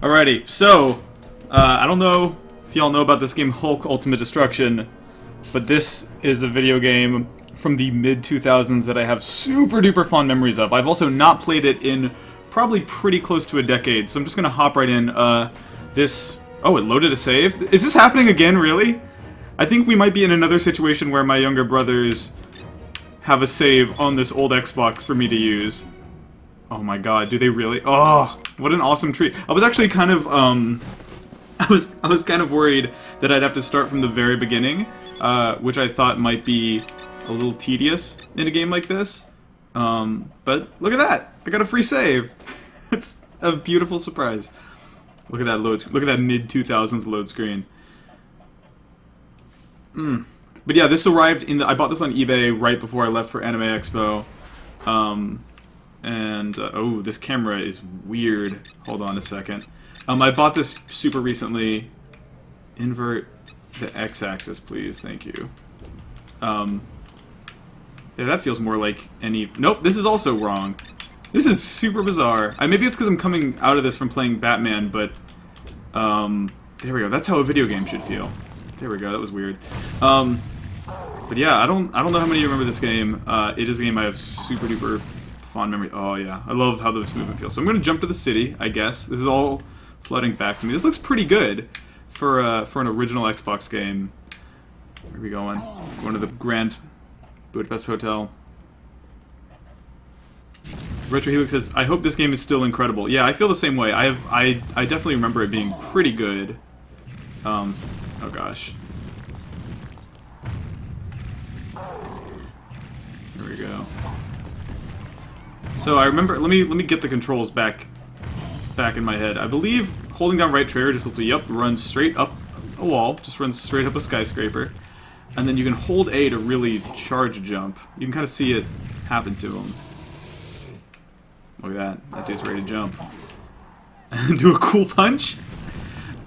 Alrighty, so, I don't know if y'all know about this game, Hulk Ultimate Destruction, but this is a video game from the mid-2000s that I have super duper fond memories of. I've also not played it in probably pretty close to a decade, so I'm just gonna hop right in. Oh, it loaded a save? Is this happening again, really? I think we might be in another situation where my younger brothers have a save on this old Xbox for me to use. Oh my god, do they really? Oh, what an awesome treat. I was actually kind of, I was kind of worried that I'd have to start from the very beginning, which I thought might be a little tedious in a game like this. But look at that! I got a free save! It's a beautiful surprise. Look at that look at that mid-2000s load screen. But yeah, this arrived I bought this on eBay right before I left for Anime Expo. Oh, this camera is weird. Hold on a second. I bought this super recently. Invert the X-axis, please. Thank you. Yeah, that feels more like any... Nope, this is also wrong. This is super bizarre. Maybe it's because I'm coming out of this from playing Batman, but... there we go. That's how a video game should feel. There we go. That was weird. But yeah, I don't know how many of you remember this game. It is a game I have super duper fond memory. Oh yeah, I love how this movement feels. So I'm gonna jump to the city, I guess. This is all flooding back to me. This looks pretty good for an original Xbox game. Where are we going? Going to the Grand Budapest Hotel. Retro Helix says, "I hope this game is still incredible." Yeah, I feel the same way. I definitely remember it being pretty good. Oh gosh. Here we go. So I remember. Let me get the controls back in my head. I believe holding down right trigger just lets me run straight up a wall. Just runs straight up a skyscraper, and then you can hold A to really charge a jump. You can kind of see it happen to him. Look at that. That dude's ready to jump. Do a cool punch.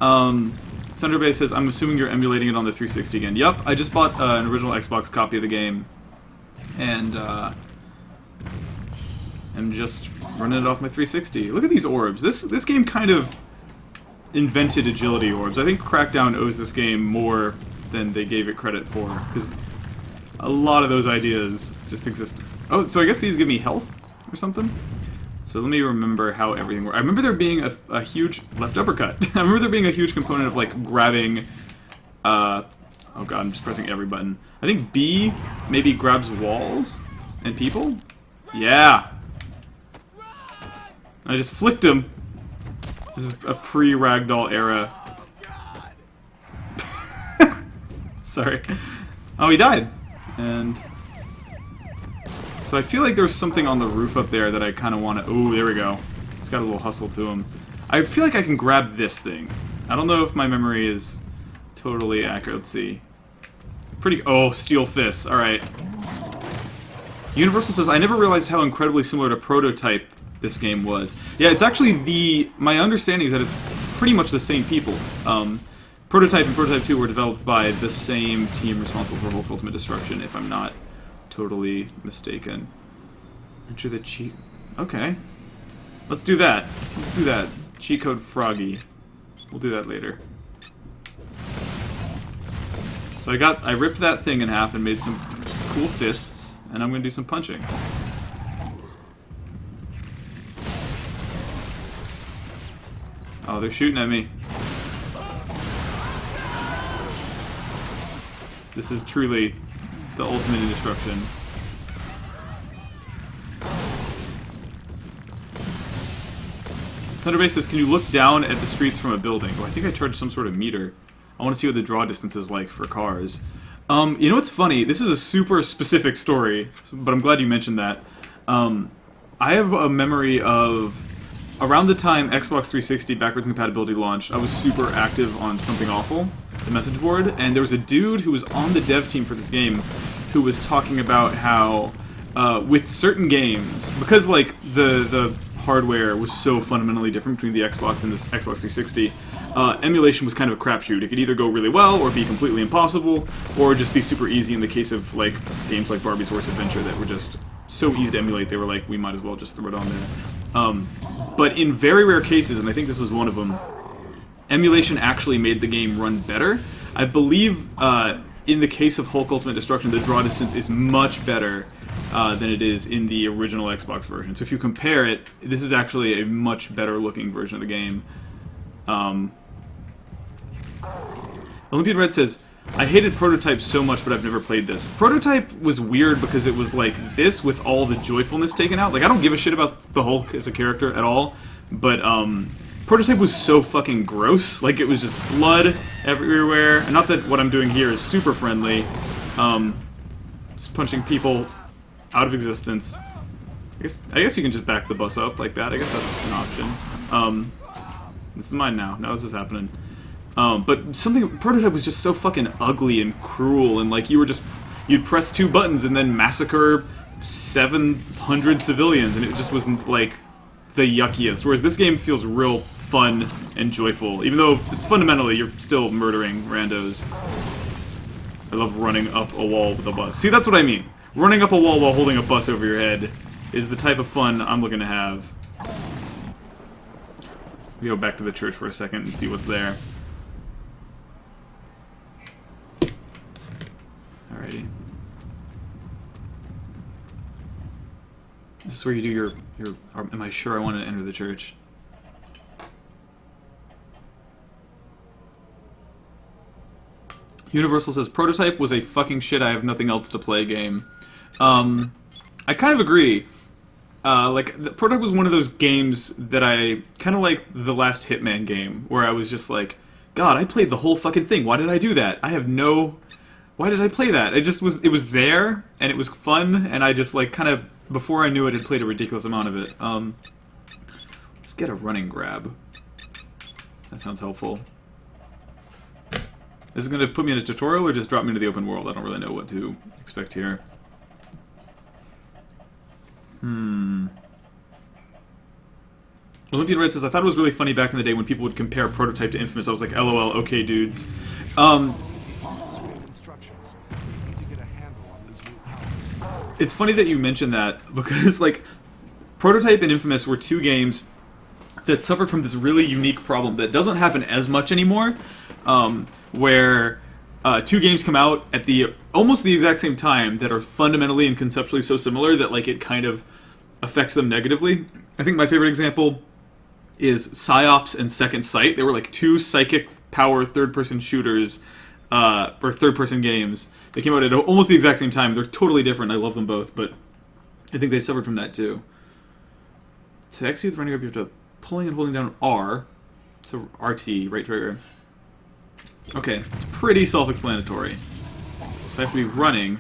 Thunderbay says, "I'm assuming you're emulating it on the 360 again." Yup, I just bought an original Xbox copy of the game, and I'm just running it off my 360. Look at these orbs. This game kind of invented agility orbs. I think Crackdown owes this game more than they gave it credit for, because a lot of those ideas just exist. Oh, so I guess these give me health or something? So let me remember how everything works. I remember there being a huge left uppercut. I remember there being a huge component of like grabbing. Oh god, I'm just pressing every button. I think B maybe grabs walls and people. Yeah. I just flicked him. This is a pre-Ragdoll era. Sorry. Oh, he died. And so I feel like there's something on the roof up there that I kind of want to... Oh, there we go. It's got a little hustle to him. I feel like I can grab this thing. I don't know if my memory is totally accurate. Let's see. Oh, steel fists. Alright. Universal says, "I never realized how incredibly similar to Prototype this game was." Yeah, it's actually my understanding is that it's pretty much the same people. Prototype and Prototype 2 were developed by the same team responsible for Hulk Ultimate Destruction, if I'm not totally mistaken. Enter the cheat... Okay. Let's do that. Let's do that. Cheat code Froggy. We'll do that later. So I ripped that thing in half and made some cool fists, and I'm gonna do some punching. Oh, they're shooting at me. This is truly the ultimate in destruction. Thunderbase says, "Can you look down at the streets from a building?" Oh, I think I charged some sort of meter. I want to see what the draw distance is like for cars. You know what's funny? This is a super specific story, but I'm glad you mentioned that. I have a memory of... Around the time Xbox 360 backwards compatibility launched, I was super active on Something Awful, the message board, and there was a dude who was on the dev team for this game who was talking about how, with certain games, because like the hardware was so fundamentally different between the Xbox and the Xbox 360, emulation was kind of a crapshoot. It could either go really well or be completely impossible, or just be super easy in the case of like games like Barbie's Worst Adventure that were just so easy to emulate, they were like, we might as well just throw it on there. But in very rare cases, and I think this was one of them, emulation actually made the game run better. I believe in the case of Hulk Ultimate Destruction, the draw distance is much better than it is in the original Xbox version. So if you compare it, this is actually a much better looking version of the game. Olympian Red says, I hated Prototype so much, but I've never played this. Prototype was weird because it was like this with all the joyfulness taken out. Like, I don't give a shit about the Hulk as a character at all, but Prototype was so fucking gross. Like, it was just blood everywhere. And not that what I'm doing here is super friendly. Just punching people out of existence. I guess you can just back the bus up like that. I guess that's an option. This is mine now. Now this is happening. But Prototype was just so fucking ugly and cruel, and like you'd press 2 buttons and then massacre 700 civilians, and it just wasn't like the yuckiest. Whereas this game feels real fun and joyful, even though it's fundamentally you're still murdering randos. I love running up a wall with a bus. See, that's what I mean. Running up a wall while holding a bus over your head is the type of fun I'm looking to have. We go back to the church for a second and see what's there. Alrighty. This is where you do your am I sure I want to enter the church? Universal says, Prototype was a fucking shit I have nothing else to play game. I kind of agree. Prototype was one of those games that I kind of like the last Hitman game, where I was just like, God, I played the whole fucking thing. Why did I do that? Why did I play that? It was there, and it was fun, and I just, like, kind of, before I knew it, had played a ridiculous amount of it. Let's get a running grab. That sounds helpful. Is it going to put me in a tutorial, or just drop me into the open world? I don't really know what to expect here. Olympian Red says, I thought it was really funny back in the day when people would compare Prototype to Infamous. I was like, LOL, okay, dudes. It's funny that you mentioned that, because, like, Prototype and Infamous were 2 games that suffered from this really unique problem that doesn't happen as much anymore, where 2 games come out at almost the exact same time that are fundamentally and conceptually so similar that, like, it kind of affects them negatively. I think my favorite example is Psyops and Second Sight. They were, like, 2 psychic power third-person shooters, or third-person games. They came out at almost the exact same time. They're totally different. I love them both, but I think they suffered from that too. To execute with running up, you have to pulling and holding down R. So RT, right trigger. Okay, it's pretty self-explanatory. So I have to be running.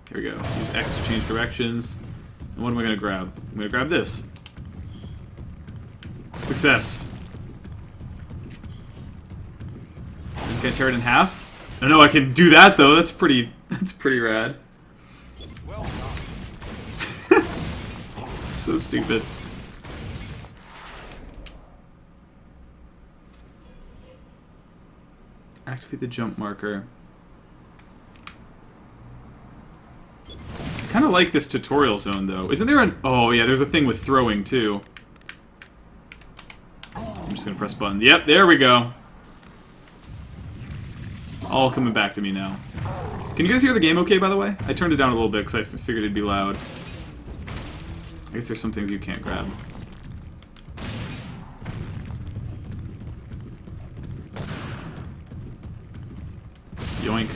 Here we go. Use X to change directions. And what am I going to grab? I'm going to grab this. Success. Can I tear it in half? I know I can do that though. That's pretty rad. Well done. So stupid. Activate the jump marker. I kind of like this tutorial zone though. Isn't there an... Oh yeah, there's a thing with throwing too. I'm just gonna press button. Yep, there we go. It's all coming back to me now. Can you guys hear the game okay, by the way? I turned it down a little bit because I figured it'd be loud. I guess there's some things you can't grab. Yoink.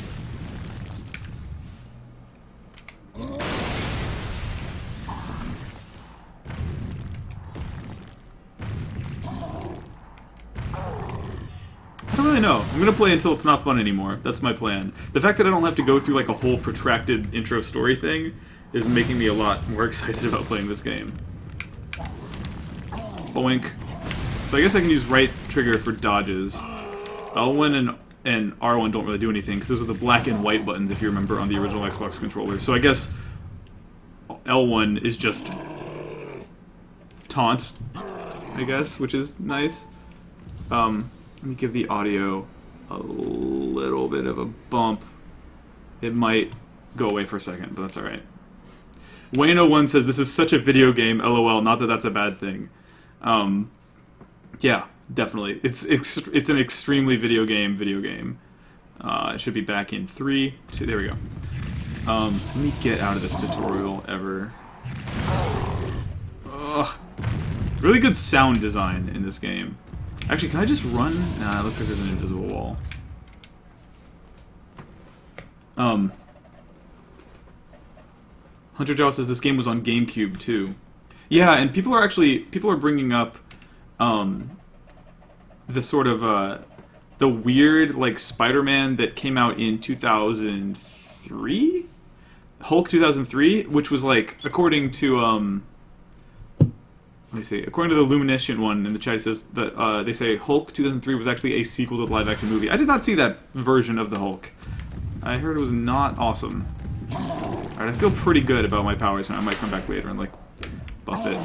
I don't really know. I'm gonna play until it's not fun anymore. That's my plan. The fact that I don't have to go through like a whole protracted intro story thing is making me a lot more excited about playing this game. Boink. So I guess I can use right trigger for dodges. L1 and R1 don't really do anything, because those are the black and white buttons, if you remember, on the original Xbox controller. So I guess L1 is just taunt, I guess, which is nice. Let me give the audio a little bit of a bump. It might go away for a second, but that's alright. Wayne01 says, this is such a video game, lol, not that that's a bad thing. Yeah, definitely. It's an extremely video game. It should be back in 3, 2, there we go. Let me get out of this tutorial ever. Ugh. Really good sound design in this game. Actually, can I just run? Nah, it looks like there's an invisible wall. Hunter Jaw says this game was on GameCube too. Yeah, and people are bringing up the sort of the weird like Spider-Man that came out in 2003, Hulk 2003, which was like according to let me see. According to the Luminescent one in the chat, it says that they say Hulk 2003 was actually a sequel to the live-action movie. I did not see that version of the Hulk. I heard it was not awesome. Alright, I feel pretty good about my powers, and I might come back later and, like, buff it.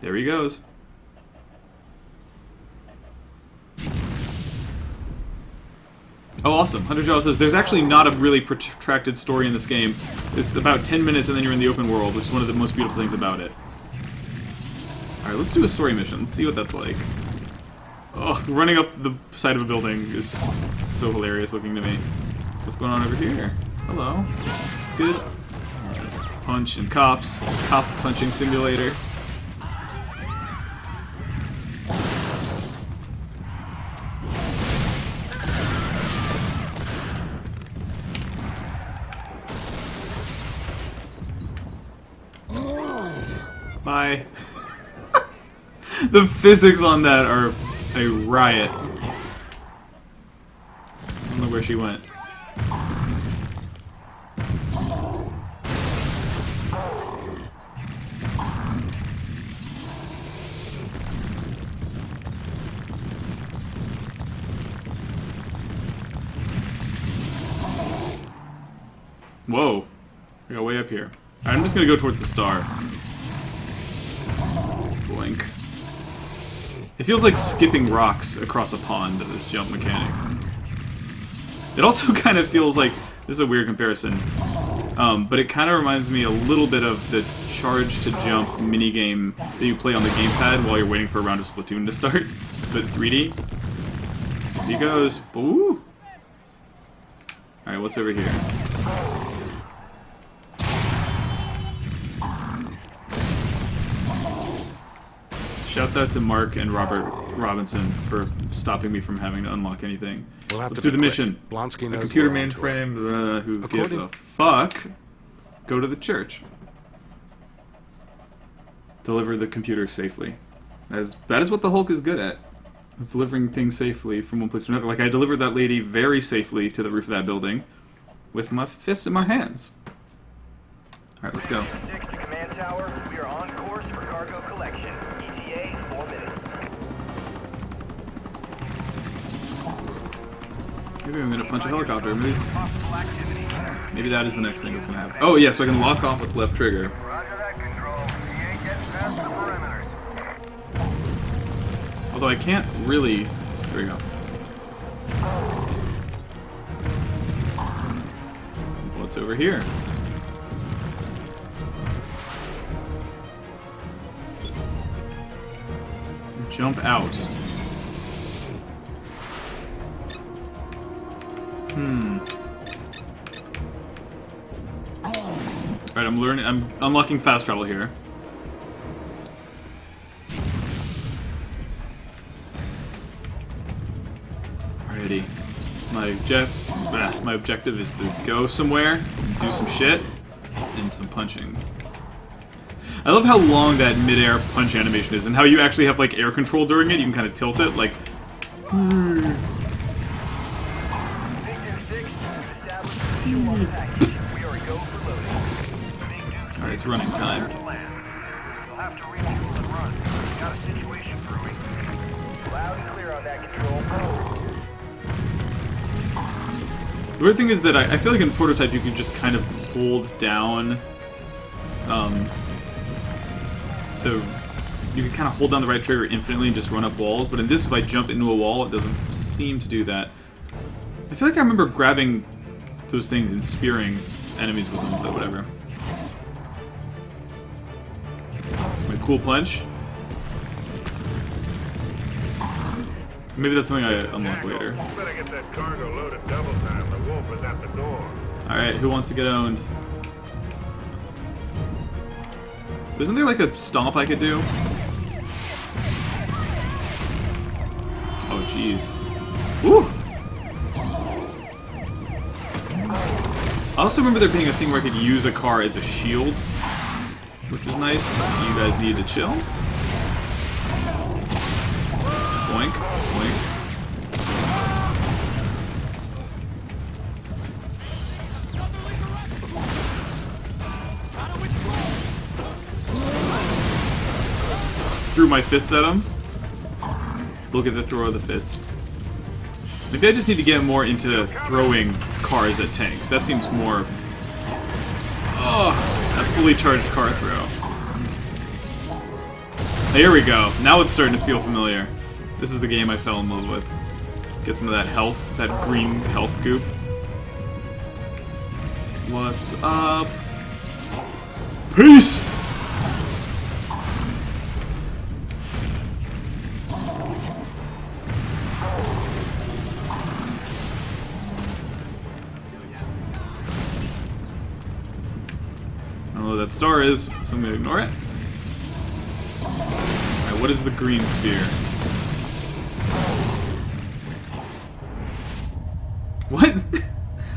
There he goes. Oh, awesome. Hunter Jaw says, there's actually not a really protracted story in this game. It's about 10 minutes and then you're in the open world, which is one of the most beautiful things about it. Alright, let's do a story mission. Let's see what that's like. Oh, running up the side of a building is so hilarious looking to me. What's going on over here? Hello. Good. Punch and cops. Cop punching simulator. Bye. The physics on that are a riot. I don't know where she went. Whoa. We got way up here. Alright, I'm just gonna go towards the star. Boink. It feels like skipping rocks across a pond, this jump mechanic. It also kind of feels like, this is a weird comparison, but it kind of reminds me a little bit of the charge to jump minigame that you play on the gamepad while you're waiting for a round of Splatoon to start, but 3D. Here he goes. Ooh. Alright, what's over here? Shouts out to Mark and Robert Robinson for stopping me from having to unlock anything. Let's do the mission. A computer mainframe who gives a fuck. Go to the church. Deliver the computer safely. That is what the Hulk is good at. Is delivering things safely from one place to another. Like I delivered that lady very safely to the roof of that building with my fists in my hands. Alright, let's go. We are on course for cargo collection. ETA 4 minutes. Maybe I'm gonna punch a helicopter. Maybe that is the next thing that's gonna happen. Oh yeah, so I can lock off with left trigger. Roger that, Control. We ain't getting past the perimeters. Although I can't really. There we go. What's over here? Jump out. Alright, I'm unlocking fast travel here. Alrighty. My objective is to go somewhere, do some shit, and some punching. I love how long that mid-air punch animation is, and how you actually have like air control during it. You can kind of tilt it, like. Alright, it's running time. The weird thing is that I feel like in Prototype you can just kind of hold down. You can kind of hold down the right trigger infinitely and just run up walls, but in this, if I jump into a wall, it doesn't seem to do that. I feel like I remember grabbing those things and spearing enemies with them, but whatever. Cool punch. Maybe that's something I unlock later. Better get that cargo loaded double time. The wolf is at the door. Alright, who wants to get owned? Isn't there like a stomp I could do? Oh, jeez. Woo! I also remember there being a thing where I could use a car as a shield, which was nice. You guys need to chill. Boink, boink. Threw my fists at him. Look at the throw of the fist. Maybe I just need to get more into throwing cars at tanks. That seems more... Oh, a fully charged car throw. There we go. Now it's starting to feel familiar. This is the game I fell in love with. Get some of that health, that green health goop. What's up? Peace! I don't know what that star is, so I'm gonna ignore it. Alright, what is the green sphere? What?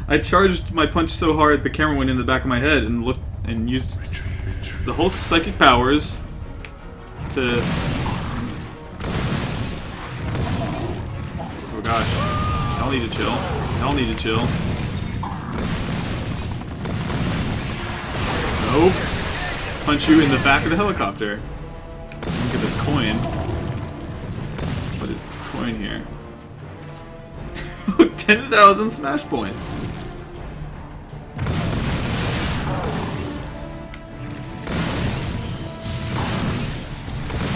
I charged my punch so hard the camera went in the back of my head and looked and used the Hulk's psychic powers to... Oh gosh. Y'all need to chill. Y'all need to chill. Nope. Punch you in the back of the helicopter. Look at this coin. What is this coin here? 10,000 smash points.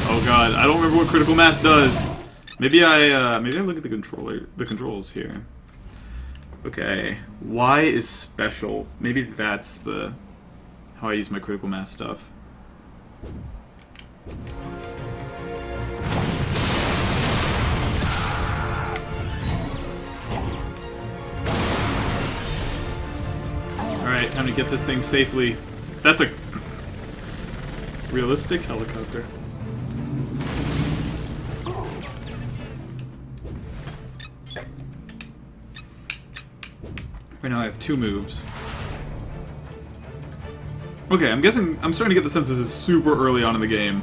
Oh god, I don't remember what critical mass does. Maybe I look at the controls here. Okay, Y is special. Maybe that's the how I use my critical mass stuff. Alright, time to get this thing safely. That's a realistic helicopter. Right now I have 2 moves. Okay, I'm guessing I'm starting to get the sense this is super early on in the game.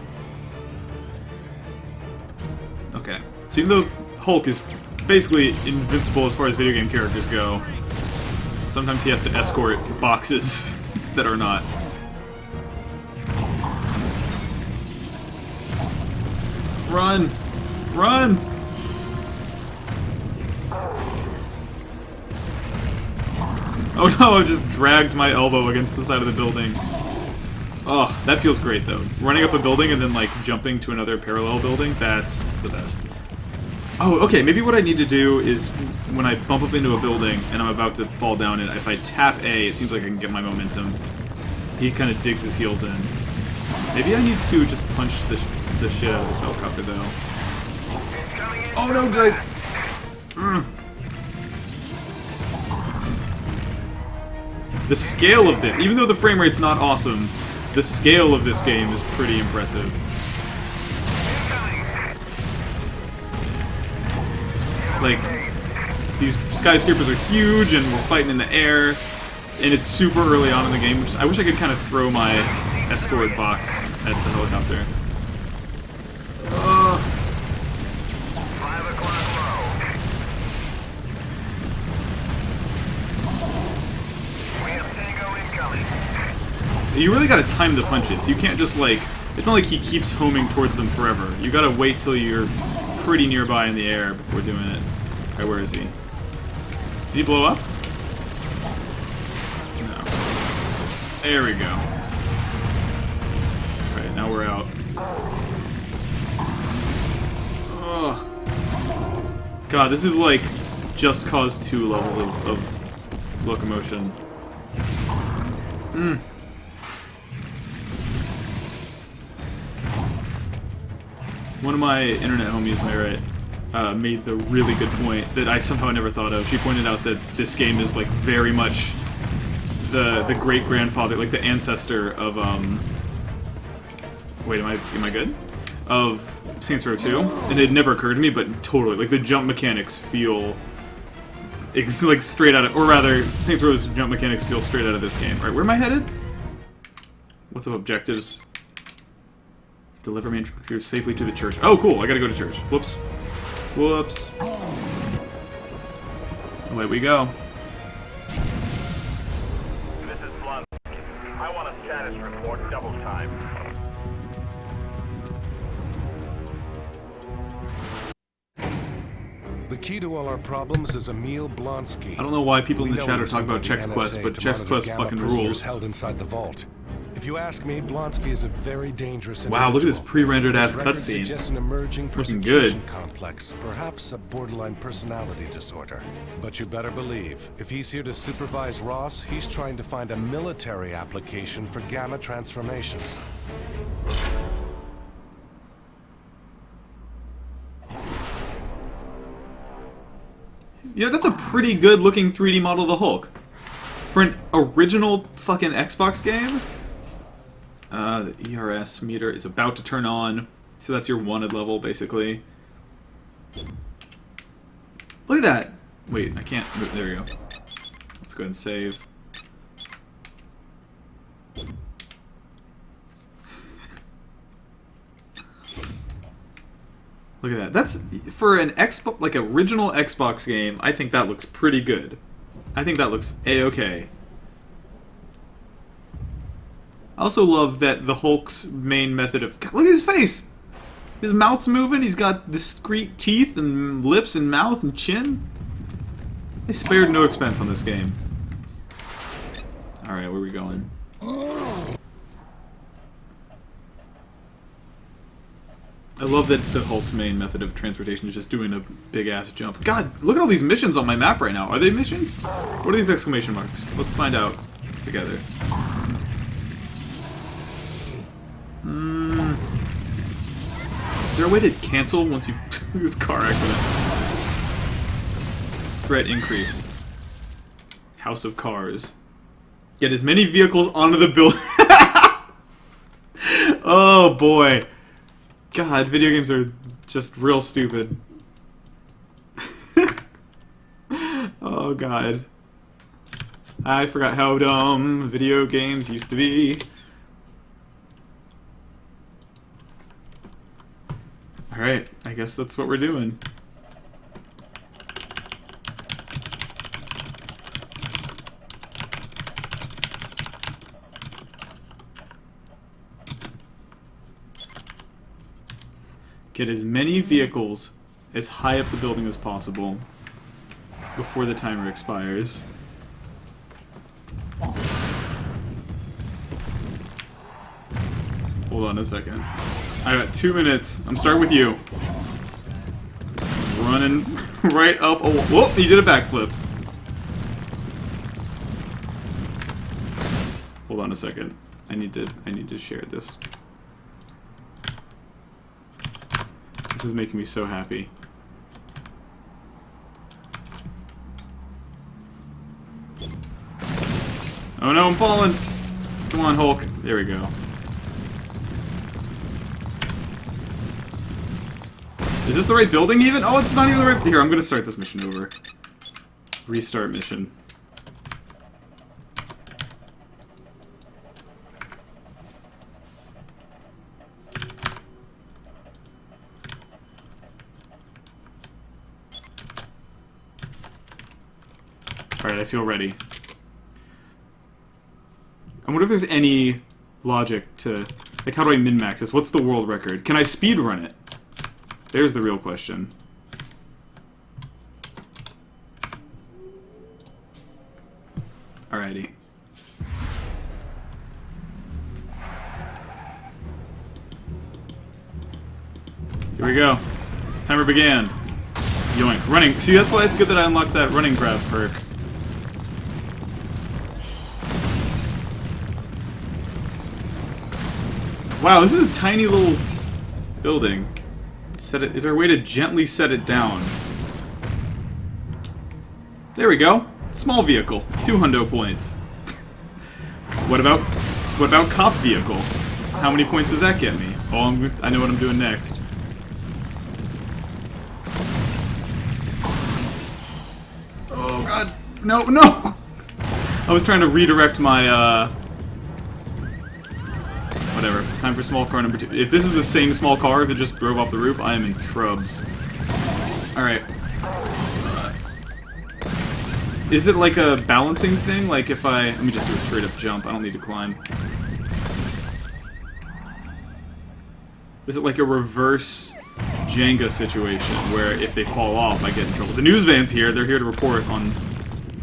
Okay, so even though Hulk is basically invincible as far as video game characters go, sometimes he has to escort boxes that are not. Run! Run! Oh no, I just dragged my elbow against the side of the building. Oh, that feels great though. Running up a building and then like jumping to another parallel building, that's the best. Oh, okay, maybe what I need to do is when I bump up into a building and I'm about to fall down it, if I tap A, it seems like I can get my momentum. He kind of digs his heels in. Maybe I need to just punch the shit out of this helicopter though. Oh no, did I... The scale of this, even though the frame rate's not awesome, the scale of this game is pretty impressive. Like, these skyscrapers are huge and we're fighting in the air, and it's super early on in the game, which I wish I could kind of throw my escort box at the helicopter. You really gotta time the punches. You can't just like... It's not like he keeps homing towards them forever. You gotta wait till you're pretty nearby in the air before doing it. Alright, where is he? Did he blow up? No. There we go. Alright, now we're out. Oh. God, this is like Just Cause 2 levels of locomotion. One of my internet homies, Merritt, made the really good point that I somehow never thought of. She pointed out that this game is like very much the great grandfather, like the ancestor of wait, am I good? Of Saints Row 2, and it never occurred to me, but totally, like the jump mechanics feel like straight out of, or rather, Saints Row's jump mechanics feel straight out of this game. All right, where am I headed? What's up, objectives? Deliver me safely to the church. Oh, cool! I gotta go to church. Whoops. Whoops. Away we go. This is Blunt. I want a status report double time. The key to all our problems is Emil Blonsky. I don't know why people in the chat are talking about Chex Quest, but Chex Quest fucking rules. Held inside the vault. If you ask me, Blonsky is a very dangerous individual. Wow, look at this pre-rendered ass cutscene. Suggests an emerging Looking persecution good. complex, perhaps a borderline personality disorder. But you better believe, if he's here to supervise Ross, he's trying to find a military application for gamma transformations. Yeah, that's a pretty good looking 3D model of the Hulk. For an original fucking Xbox game? The ERS meter is about to turn on. So that's your wanted level, basically. Look at that! Wait, I can't move. There we go. Let's go ahead and save. Look at that. That's, for an Xbox, like original Xbox game, I think that looks pretty good. I think that looks A-okay. I also love that the Hulk's main method of... God, look at his face! His mouth's moving, he's got discrete teeth and lips and mouth and chin. They spared no expense on this game. Alright, where are we going? I love that the Hulk's main method of transportation is just doing a big-ass jump. God, look at all these missions on my map right now. Are they missions? What are these exclamation marks? Let's find out together. Is there a way to cancel once you... this car accident. Threat increase. House of Cars. Get as many vehicles onto the building... Oh, boy. God, video games are just real stupid. Oh, God. I forgot how dumb video games used to be. Alright, I guess that's what we're doing. Get as many vehicles as high up the building as possible before the timer expires. Hold on a second. I got 2 minutes. I'm starting with you. Running right up. Oh, whoop! He did a backflip. Hold on a second. I need to share this. This is making me so happy. Oh no, I'm falling! Come on, Hulk. There we go. Is this the right building even? Oh, it's not even the right... Here, I'm gonna start this mission over. Restart mission. Alright, I feel ready. I wonder if there's any logic to... Like, how do I min-max this? What's the world record? Can I speedrun it? There's the real question. Alrighty. Here we go. Timer began. Yoink. Running. See, that's why it's good that I unlocked that running grab perk. Wow, this is a tiny little building. Set it. Is there a way to gently set it down? There we go. Small vehicle. 2 hundo points. What about cop vehicle? How many points does that get me? Oh, I know what I'm doing next. Oh god. No, no! I was trying to redirect my, whatever. Time for small car number 2. If this is the same small car that just drove off the roof, I am in trubs. Alright. Is it like a balancing thing? Like if I... Let me just do a straight up jump. I don't need to climb. Is it like a reverse Jenga situation where if they fall off, I get in trouble? The news van's here. They're here to report on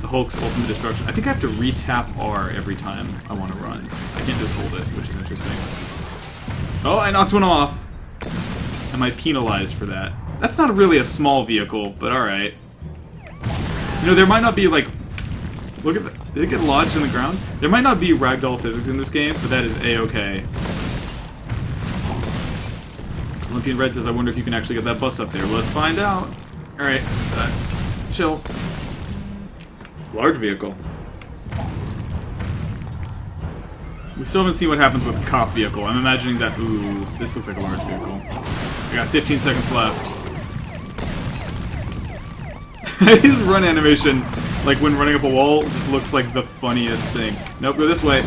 the Hulk's ultimate destruction. I think I have to re-tap R every time I want to run. I can't just hold it, which is interesting. Oh, I knocked one off. Am I penalized for that? That's not really a small vehicle, but alright. You know, there might not be, like... Look at that. Did it get lodged in the ground? There might not be ragdoll physics in this game, but that is A-okay. Olympian Red says, I wonder if you can actually get that bus up there. Well, let's find out. Alright. Chill. Large vehicle. We still haven't seen what happens with the cop vehicle. I'm imagining that... Ooh, this looks like a large vehicle. I got 15 seconds left. His run animation, like when running up a wall, just looks like the funniest thing. Nope, go this way.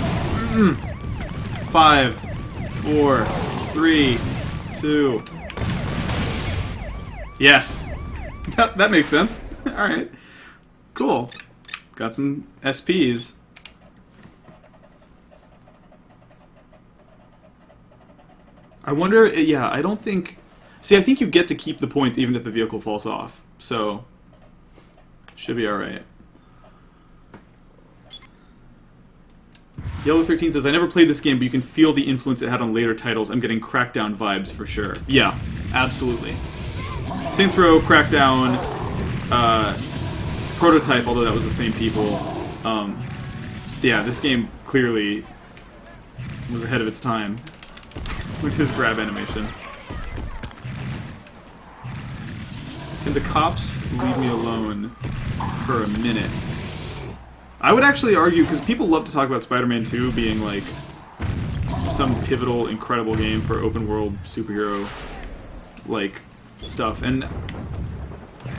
5, 4, 3, 2. Yes! That makes sense. Alright. Cool. Got some SPs. I wonder, yeah, I don't think... See, I think you get to keep the points even if the vehicle falls off. So... Should be alright. Yellow13 says, I never played this game, but you can feel the influence it had on later titles. I'm getting Crackdown vibes for sure. Yeah, absolutely. Saints Row, Crackdown, Prototype, although that was the same people. Yeah, this game clearly was ahead of its time with his grab animation. Can the cops leave me alone for a minute? I would actually argue, because people love to talk about Spider-Man 2 being like some pivotal, incredible game for open world superhero like stuff, and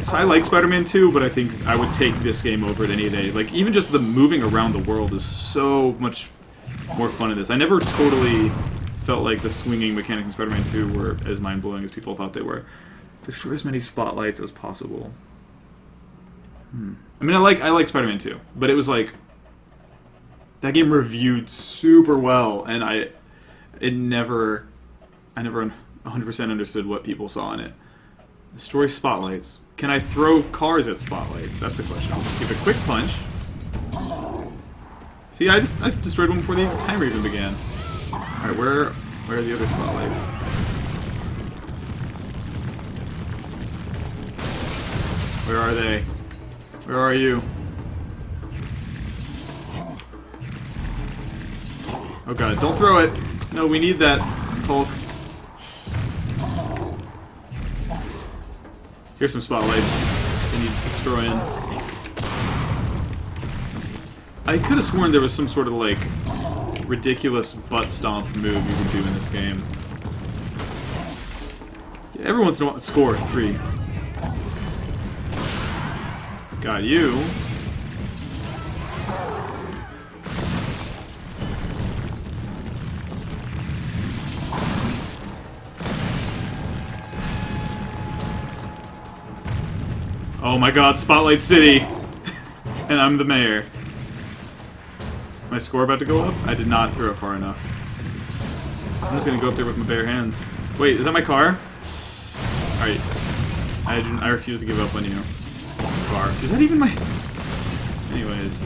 so I like Spider-Man 2, but I think I would take this game over it any day. Like, even just the moving around the world is so much more fun in this. I never totally felt like the swinging mechanics in Spider-Man 2 were as mind-blowing as people thought they were. Destroy as many spotlights as possible. I mean, I like Spider-Man 2, but it was like that game reviewed super well, and I never 100% understood what people saw in it. Destroy spotlights. Can I throw cars at spotlights? That's a question. I'll just give a quick punch. See, I destroyed one before the timer even began. All right, where are the other spotlights? Where are they? Where are you? Oh god, don't throw it! No, we need that, Hulk. Here's some spotlights. They need destroying. I could have sworn there was some sort of, like, ridiculous butt stomp move you could do in this game. Yeah, every once in a while... Score, 3. Got you. Oh my god, Spotlight City! And I'm the mayor. My score about to go up? I did not throw it far enough. I'm just gonna go up there with my bare hands. Wait, is that my car? Alright. I refuse to give up on you. Car. Is that even my... Anyways.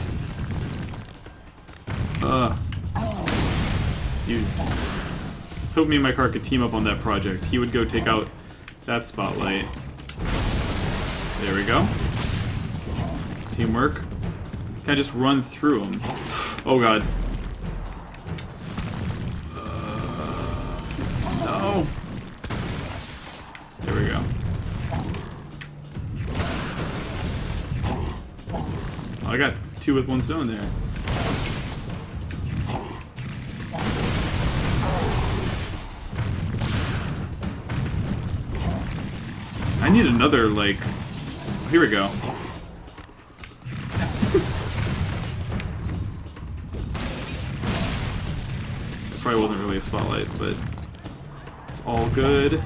You... I was hoping me and my car could team up on that project. He would go take out that spotlight. There we go. Teamwork. Can I just run through them? Oh god. No! There we I got 2 with 1 stone there. I need another, like... Here we go. It probably wasn't really a spotlight, but it's all good.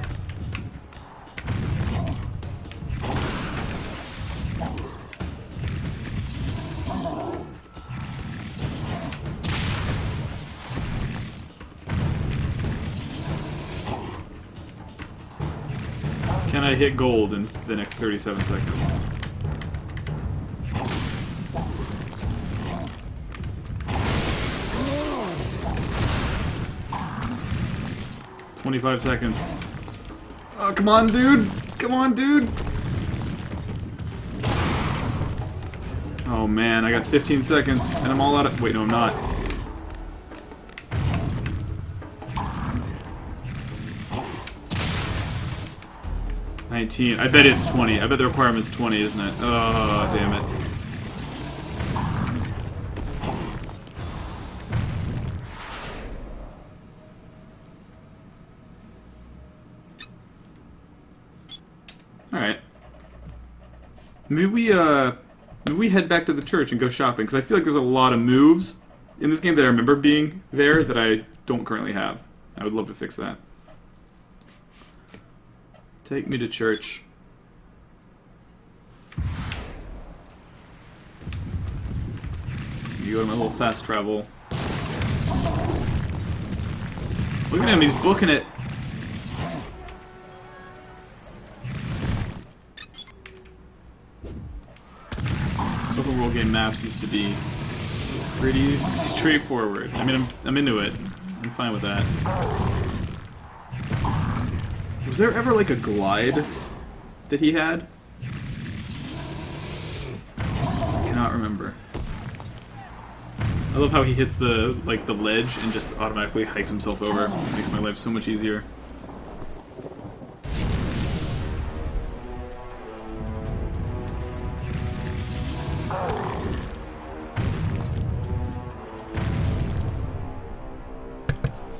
Can I hit gold in the next 37 seconds? "25 seconds. Oh, come on, dude! Come on, dude! Oh man, I got 15 seconds, and I'm all out of... Wait, no, I'm not. I bet it's 20. I bet the requirement's 20, isn't it? Oh, damn it. Alright. Maybe we head back to the church and go shopping, because I feel like there's a lot of moves in this game that I remember being there that I don't currently have. I would love to fix that. Take me to church. You go to my little fast travel. Look at him, he's booking it. Open world game maps used to be pretty straightforward. I mean, I'm into it. I'm fine with that. Was there ever, like, a glide that he had? I cannot remember. I love how he hits the, like, the ledge and just automatically hikes himself over. It makes my life so much easier.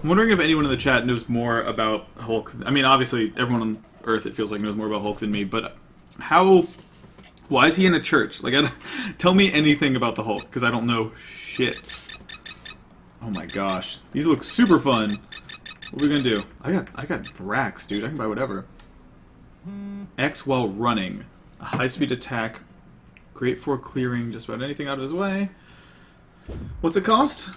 I'm wondering if anyone in the chat knows more about Hulk. I mean, obviously, everyone on Earth, it feels like, knows more about Hulk than me, but how... Why is he in a church? Like, tell me anything about the Hulk, because I don't know shit. Oh my gosh. These look super fun. What are we gonna do? I got racks, dude. I can buy whatever. X while running. A high-speed attack. Great for clearing just about anything out of his way. What's it cost?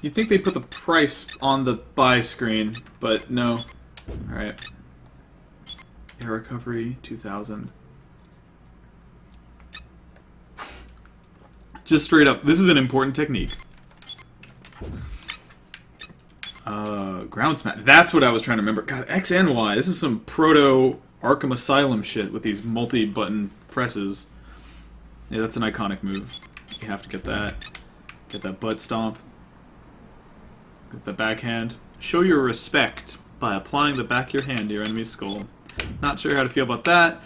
You'd think they'd put the price on the buy screen, but no. Alright. Air recovery, 2,000. Just straight up, this is an important technique. Ground smash. That's what I was trying to remember. God, X and Y. This is some proto Arkham Asylum shit with these multi-button presses. Yeah, that's an iconic move. You have to get that. Get that butt stomp. Get the backhand. Show your respect by applying the back of your hand to your enemy's skull. Not sure how to feel about that.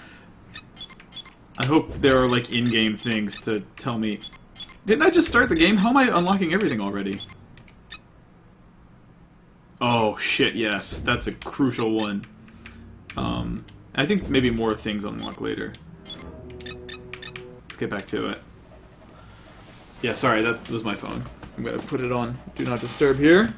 I hope there are, like, in-game things to tell me... Didn't I just start the game? How am I unlocking everything already? Oh, shit, yes. That's a crucial one. I think maybe more things unlock later. Let's get back to it. Yeah, sorry, that was my phone. I'm gonna put it on Do Not Disturb here.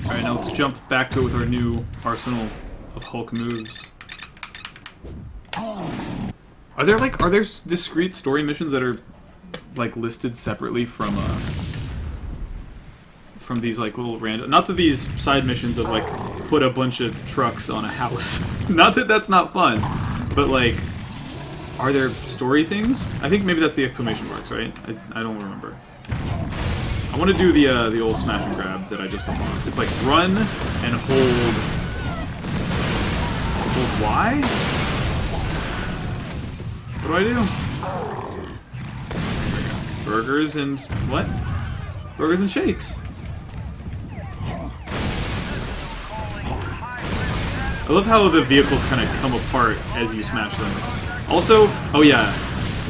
Alright, now let's jump back to it with our new arsenal of Hulk moves. Are there discrete story missions that are, like, listed separately from these, like, little random... Not that these side missions of, like, put a bunch of trucks on a house. Not that that's not fun, but, like, are there story things? I think maybe that's the exclamation marks, right? I don't remember. I want to do the old smash and grab that I just unlocked. It's like run and hold Y? What do? Burgers and what? Burgers and shakes. I love how the vehicles kind of come apart as you smash them. Also, oh yeah,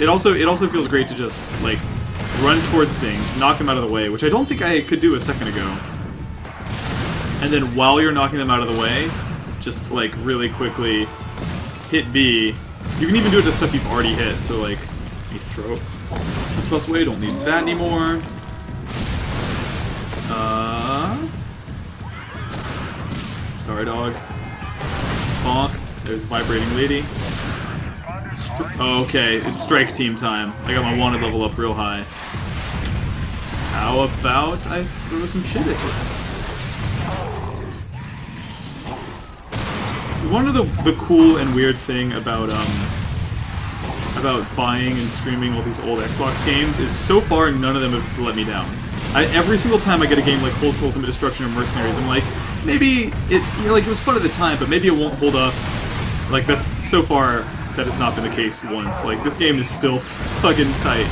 it also feels great to just like run towards things, knock them out of the way, which I don't think I could do a second ago. And then while you're knocking them out of the way, just like really quickly hit B. You can even do it to stuff you've already hit. So like, you throw this bus away. Don't need that anymore. Sorry, dog. Bonk. There's a vibrating lady. Okay, it's strike team time. I got my wanted level up real high. How about I throw some shit at you? One of the cool and weird thing about buying and streaming all these old Xbox games is so far none of them have let me down. Every single time I get a game like Hulk Ultimate Destruction or Mercenaries, I'm like, maybe it was fun at the time, but maybe it won't hold up. Like, that's so far that has not been the case once. Like, this game is still fucking tight.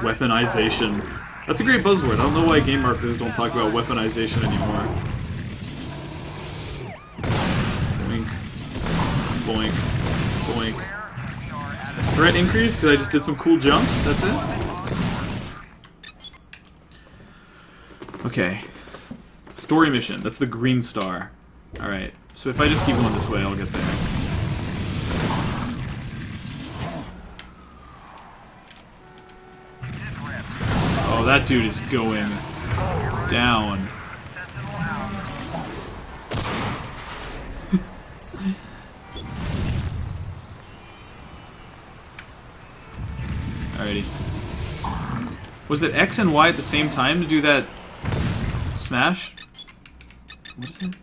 Weaponization. That's a great buzzword. I don't know why game marketers don't talk about weaponization anymore. Boink. Boink. Boink. Threat increase because I just did some cool jumps. That's it. Okay. Story mission. That's the green star. Alright. So if I just keep going this way, I'll get there. Oh, that dude is going down. Alrighty. Was it X and Y at the same time to do that smash? What is it?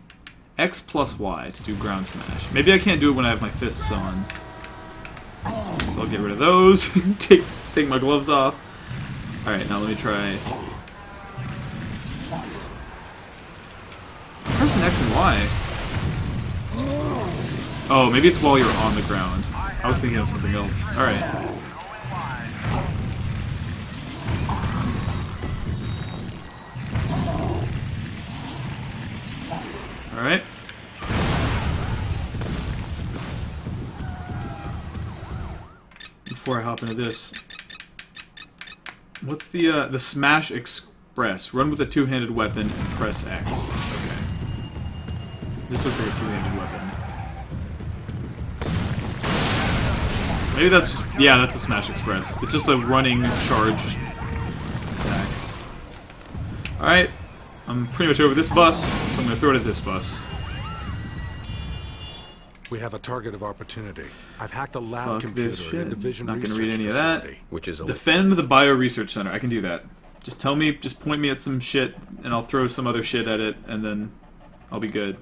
X plus Y to do ground smash. Maybe I can't do it when I have my fists on. So I'll get rid of those. take my gloves off. Alright, now let me try. Pressing X and Y. Oh, maybe it's while you're on the ground. I was thinking of something else. Alright. Alright. Before I hop into this, what's the Smash Express? Run with a two-handed weapon and press X. Okay. This looks like a two-handed weapon. Maybe that's just... yeah, that's a Smash Express. It's just a running charge attack. Alright. I'm pretty much over this bus, so I'm gonna throw it at this bus. We have a target of opportunity. I've hacked a lab Fuck this computer in shit. the division Not gonna research read any of that. facility, which is Defend the Bio Research Center. I can do that. Just tell me, just point me at some shit, and I'll throw some other shit at it, and then I'll be good.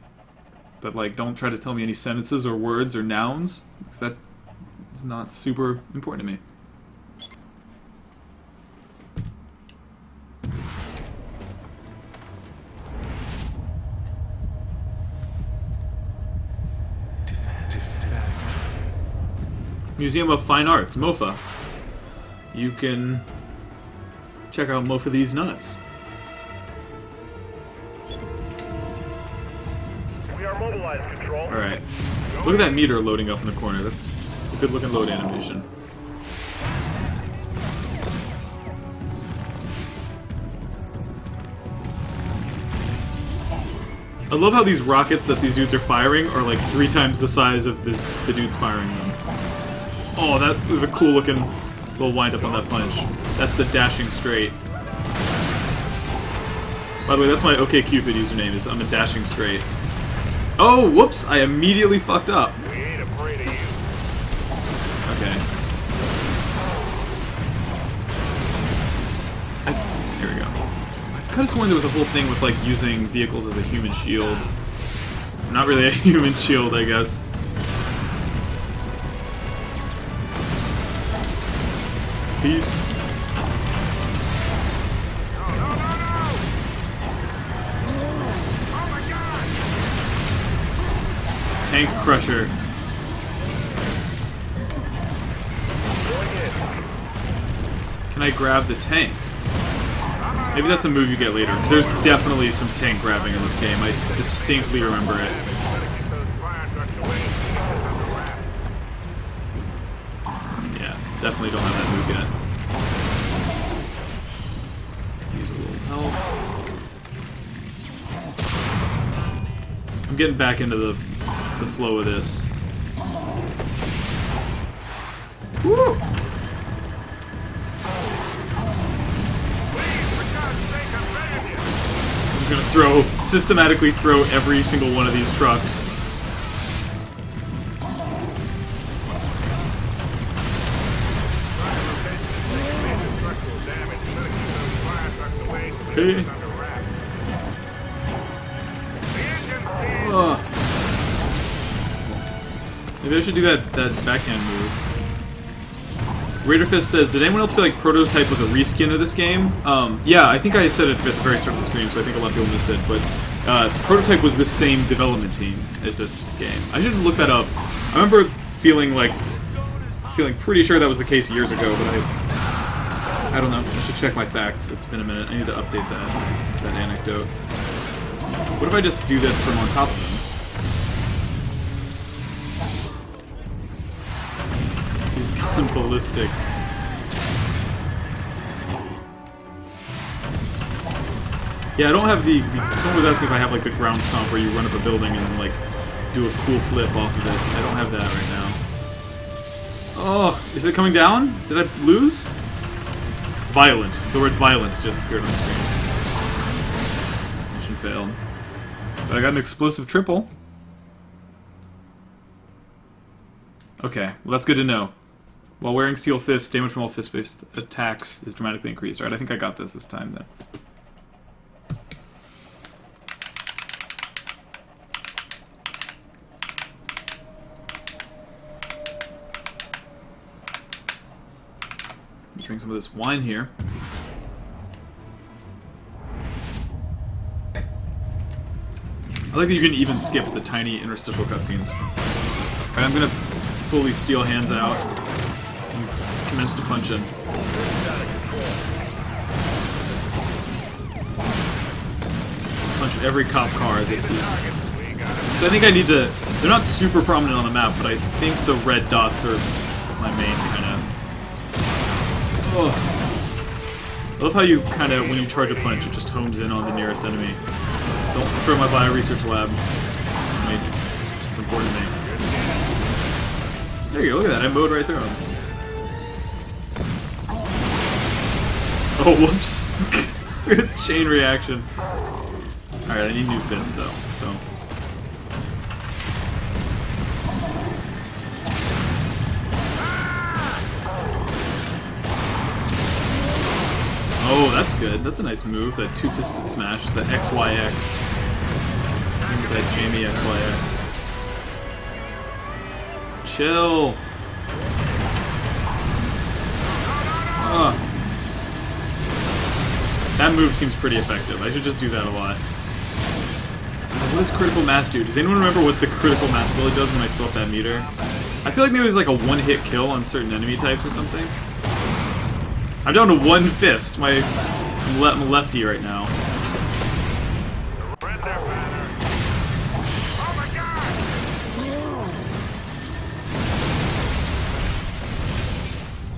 But like, don't try to tell me any sentences or words or nouns, because that is not super important to me. Museum of Fine Arts, MoFA. You can check out MoFA these nuts. We are mobilized, Control. Alright. Look at that meter loading up in the corner. That's a good looking load animation. I love how these rockets that these dudes are firing are like 3 times the size of the dudes firing them. Oh, that is a cool looking little wind up on that punch. That's the dashing straight. By the way, that's my OkCupid username, is I'm a dashing straight. Oh, whoops! I immediately fucked up. We ain't afraid of you. Okay. Here we go. I've kind of sworn there was a whole thing with like using vehicles as a human shield. Not really a human shield, I guess. Peace. Tank Crusher. Can I grab the tank? Maybe that's a move you get later. There's definitely some tank grabbing in this game. I distinctly remember it. Yeah, definitely don't have that move yet. Use a little help. I'm getting back into the flow of this. Woo! I'm just gonna systematically throw every single one of these trucks. Okay. Maybe I should do that backhand move. Raiderfist says, did anyone else feel like Prototype was a reskin of this game? Yeah, I think I said it at the very start of the stream, so I think a lot of people missed it, but Prototype was the same development team as this game. I should look that up. I remember feeling pretty sure that was the case years ago, but I don't know. I should check my facts. It's been a minute. I need to update that anecdote. What if I just do this from on top of them? He's gone ballistic. Yeah, I don't have the someone was asking if I have like the ground stomp where you run up a building and then like do a cool flip off of it. I don't have that right now. Oh, is it coming down? Did I lose? Violent. The word violent just appeared on the screen. Mission failed. But I got an explosive triple. Okay, well that's good to know. While wearing Steel Fist, damage from all fist-based attacks is dramatically increased. Alright, I think I got this time then. Drink some of this wine here. I like that you can even skip the tiny interstitial cutscenes. Alright, I'm gonna fully steel hands out and commence to punch in. Punch every cop car that so I think I need to... They're not super prominent on the map, but I think the red dots are my main kind of... Oh. I love how you kind of, when you charge a punch, it just homes in on the nearest enemy. Don't destroy my bio-research lab. It's important to me. There you go, look at that, I mowed right through him. Oh, whoops. Chain reaction. Alright, I need new fists though, so... Oh, that's good. That's a nice move. That two-fisted smash. The XYX. That Jamie XYX. Chill. That move seems pretty effective. I should just do that a lot. What does critical mass do? Does anyone remember what the critical mass ability does when I fill up that meter? I feel like maybe it was like a one-hit kill on certain enemy types or something. I'm down to one fist. I'm lefty right now.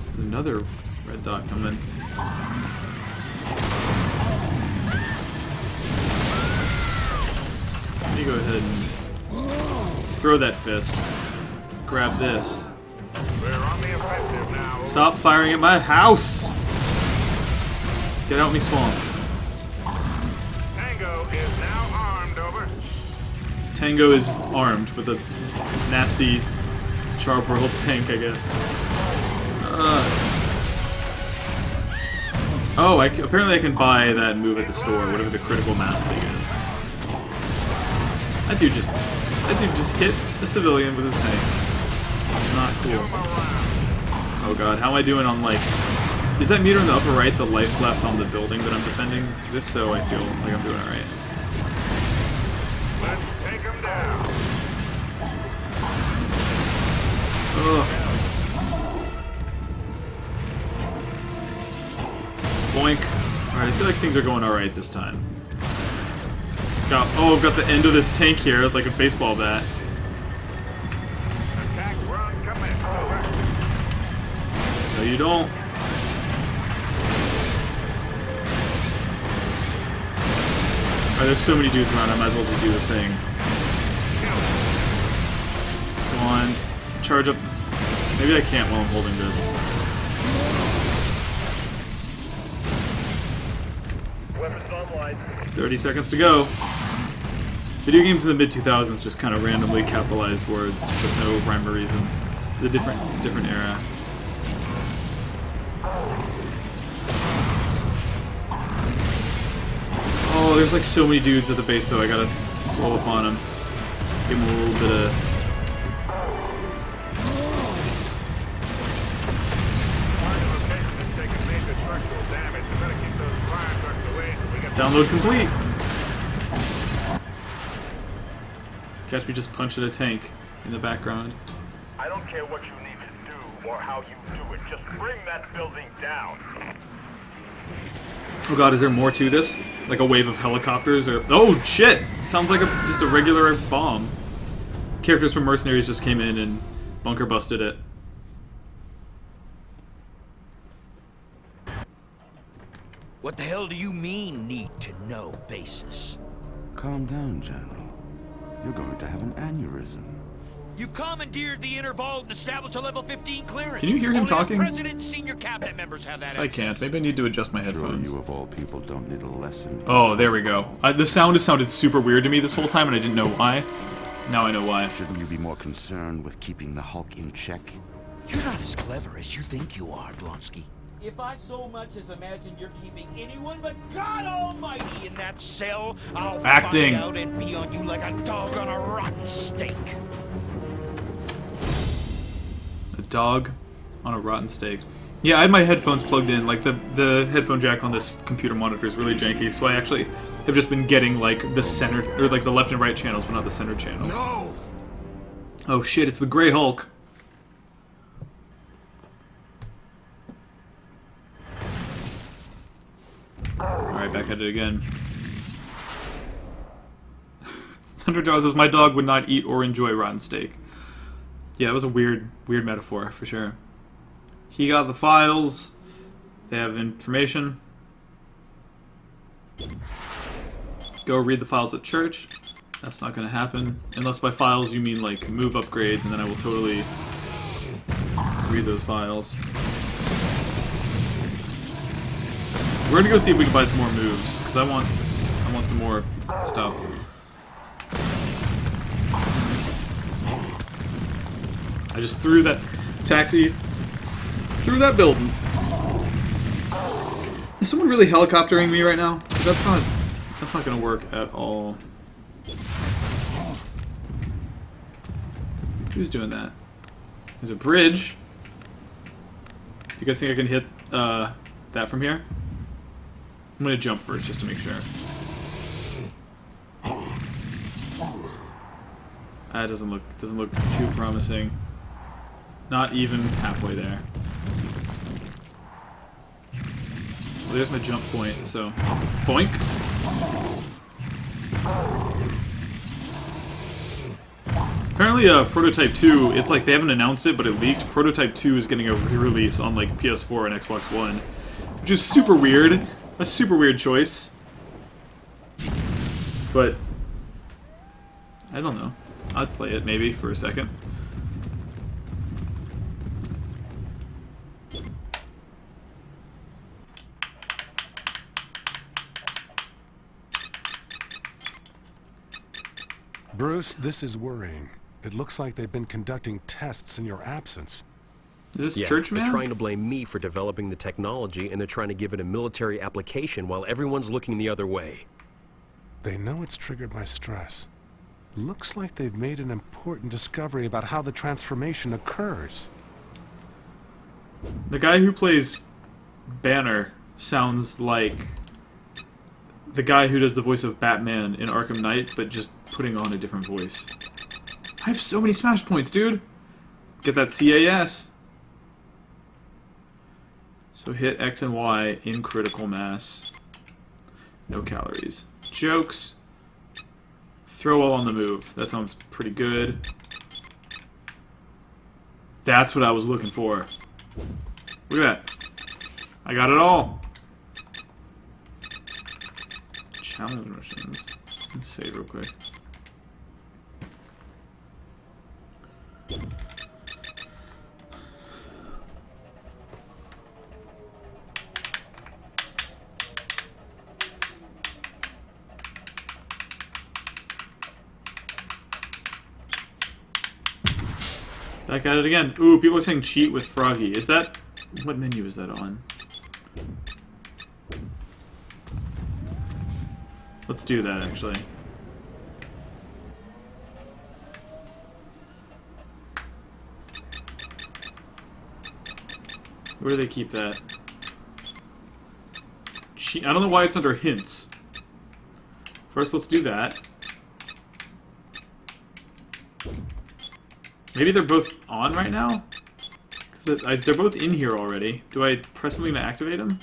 There's another red dot coming. Let me go ahead and throw that fist. Grab this. Stop firing at my house! Get out me swamp. Tango is now armed, over. Tango is armed with a nasty char-whirled tank, I guess. Oh, apparently I can buy that move at the store, whatever the critical mass thing is. That dude just hit a civilian with his tank. Not cool. Oh god, how am I doing on, like... Is that meter in the upper right the life left on the building that I'm defending? Because if so, I feel like I'm doing alright. Let's take him down. Ugh. Boink. Alright, I feel like things are going alright this time. I've got the end of this tank here, like a baseball bat. Attack run, come in. Over. No, you don't. Alright, there's so many dudes around, I might as well just do the thing. Come on. Charge up. Maybe I can't while I'm holding this. Weapons online. 30 seconds to go. Video games in the mid-2000s just kind of randomly capitalized words with no rhyme or reason. It's a different era. Oh, there's like so many dudes at the base though, I gotta roll up on them. Give them a little bit of... Download complete! Catch me just punching a tank in the background. I don't care what you need to do or how you do it. Just bring that building down. Oh god, is there more to this? Like a wave of helicopters or... Oh shit! Sounds like just a regular bomb. Characters from Mercenaries just came in and bunker busted it. What the hell do you mean, need to know basis? Calm down, General. You're going to have an aneurysm. You've commandeered the inner vault and established a level 15 clearance. Can you hear him Only talking? The president and senior cabinet members have that I access. can't. Maybe I need to adjust my Sure, headphones. you of all people don't need a lesson. Oh, there we go. The sound has sounded super weird to me this whole time, and I didn't know why. Now I know why. Shouldn't you be more concerned with keeping the Hulk in check? You're not as clever as you think you are, Blonsky. If I so much as imagine you're keeping Anyone but God Almighty in that cell, I'll Acting. find out and be on you like a dog on a rotten steak. A dog on a rotten steak. Yeah, I had my headphones plugged in. Like, the headphone jack on this computer monitor is really janky, so I actually have just been getting, like, the center, or, like, the left and right channels, but not the center channel. No! Oh, shit, it's the Grey Hulk. Alright, back at it again. $100 says, my dog would not eat or enjoy rotten steak. Yeah, that was a weird metaphor, for sure. He got the files. They have information. Go read the files at church. That's not going to happen. Unless by files you mean, like, move upgrades, and then I will totally read those files. We're gonna go see if we can buy some more moves, because I want some more stuff. I just threw that taxi through that building. Is someone really helicoptering me right now? 'Cause that's not gonna work at all. Who's doing that? There's a bridge. Do you guys think I can hit that from here? I'm gonna jump first just to make sure. That doesn't look too promising. Not even halfway there. Well, there's my jump point, so boink. Apparently, Prototype 2, it's like they haven't announced it, but it leaked. Prototype 2 is getting a re-release on like PS4 and Xbox One, which is super weird. A super weird choice. But I don't know. I'd play it maybe for a second. Bruce, this is worrying. It looks like they've been conducting tests in your absence. Is this Yeah, church they're man? trying to blame me for developing the technology, and they're trying to give it a military application while everyone's looking the other way. They know it's triggered by stress. Looks like they've made an important discovery about how the transformation occurs. The guy who plays Banner sounds like the guy who does the voice of Batman in Arkham Knight, but just putting on a different voice. I have so many smash points, dude! Get that CAS. So hit X and Y in critical mass. No calories. Jokes. Throw all on the move. That sounds pretty good. That's what I was looking for. Look at that. I got it all. Challenge missions. Let's save real quick. Back at it again. Ooh, people are saying cheat with Froggy. Is that... what menu is that on? Let's do that, actually. Where do they keep that? Cheat. I don't know why it's under hints. First, let's do that. Maybe they're both on right now? Because they're both in here already. Do I press something to activate them?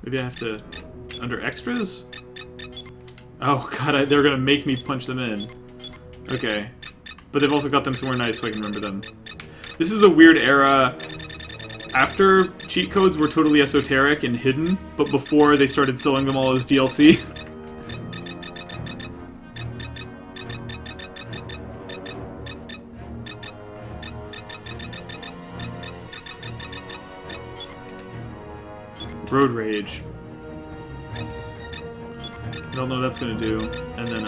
Maybe I have to... under extras? Oh god, they're gonna make me punch them in. Okay. But they've also got them somewhere nice so I can remember them. This is a weird era. After cheat codes were totally esoteric and hidden, but before they started selling them all as DLC. Road Rage. I don't know what that's gonna do. And then,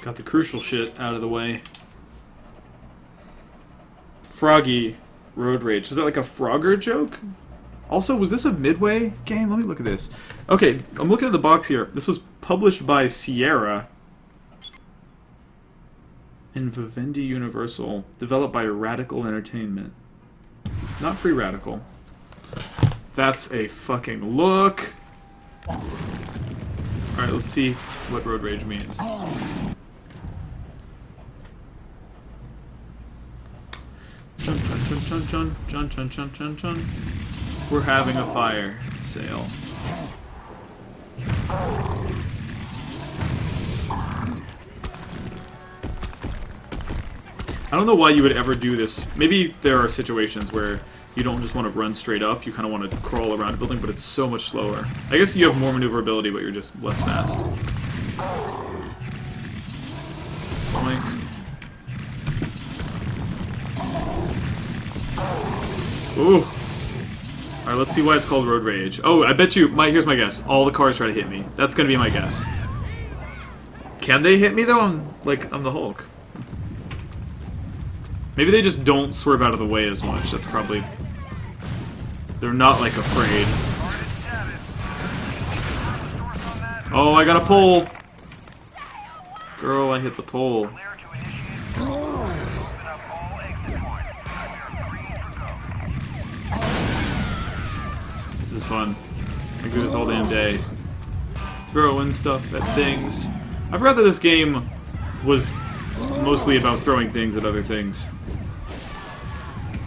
got the crucial shit out of the way. Froggy Road Rage. Was that like a Frogger joke? Also, was this a Midway game? Let me look at this. Okay, I'm looking at the box here. This was published by Sierra and Vivendi Universal. Developed by Radical Entertainment. Not Free Radical. That's a fucking look. Alright, let's see what Road Rage means. Chun chun chun chun chun chun chun chun chun chun. We're having a fire sale. I don't know why you would ever do this. Maybe there are situations where you don't just want to run straight up, you kind of want to crawl around a building, but it's so much slower. I guess you have more maneuverability, but you're just less fast. Boink. Ooh. Alright, let's see why it's called Road Rage. Oh, I bet you... here's my guess. All the cars try to hit me. That's gonna be my guess. Can they hit me, though? I'm the Hulk. Maybe they just don't swerve out of the way as much. That's probably... they're not, like, afraid. Oh, I got a pole! Girl, I hit the pole. This is fun. I do this all damn day. Throwing stuff at things. I forgot that this game was mostly about throwing things at other things.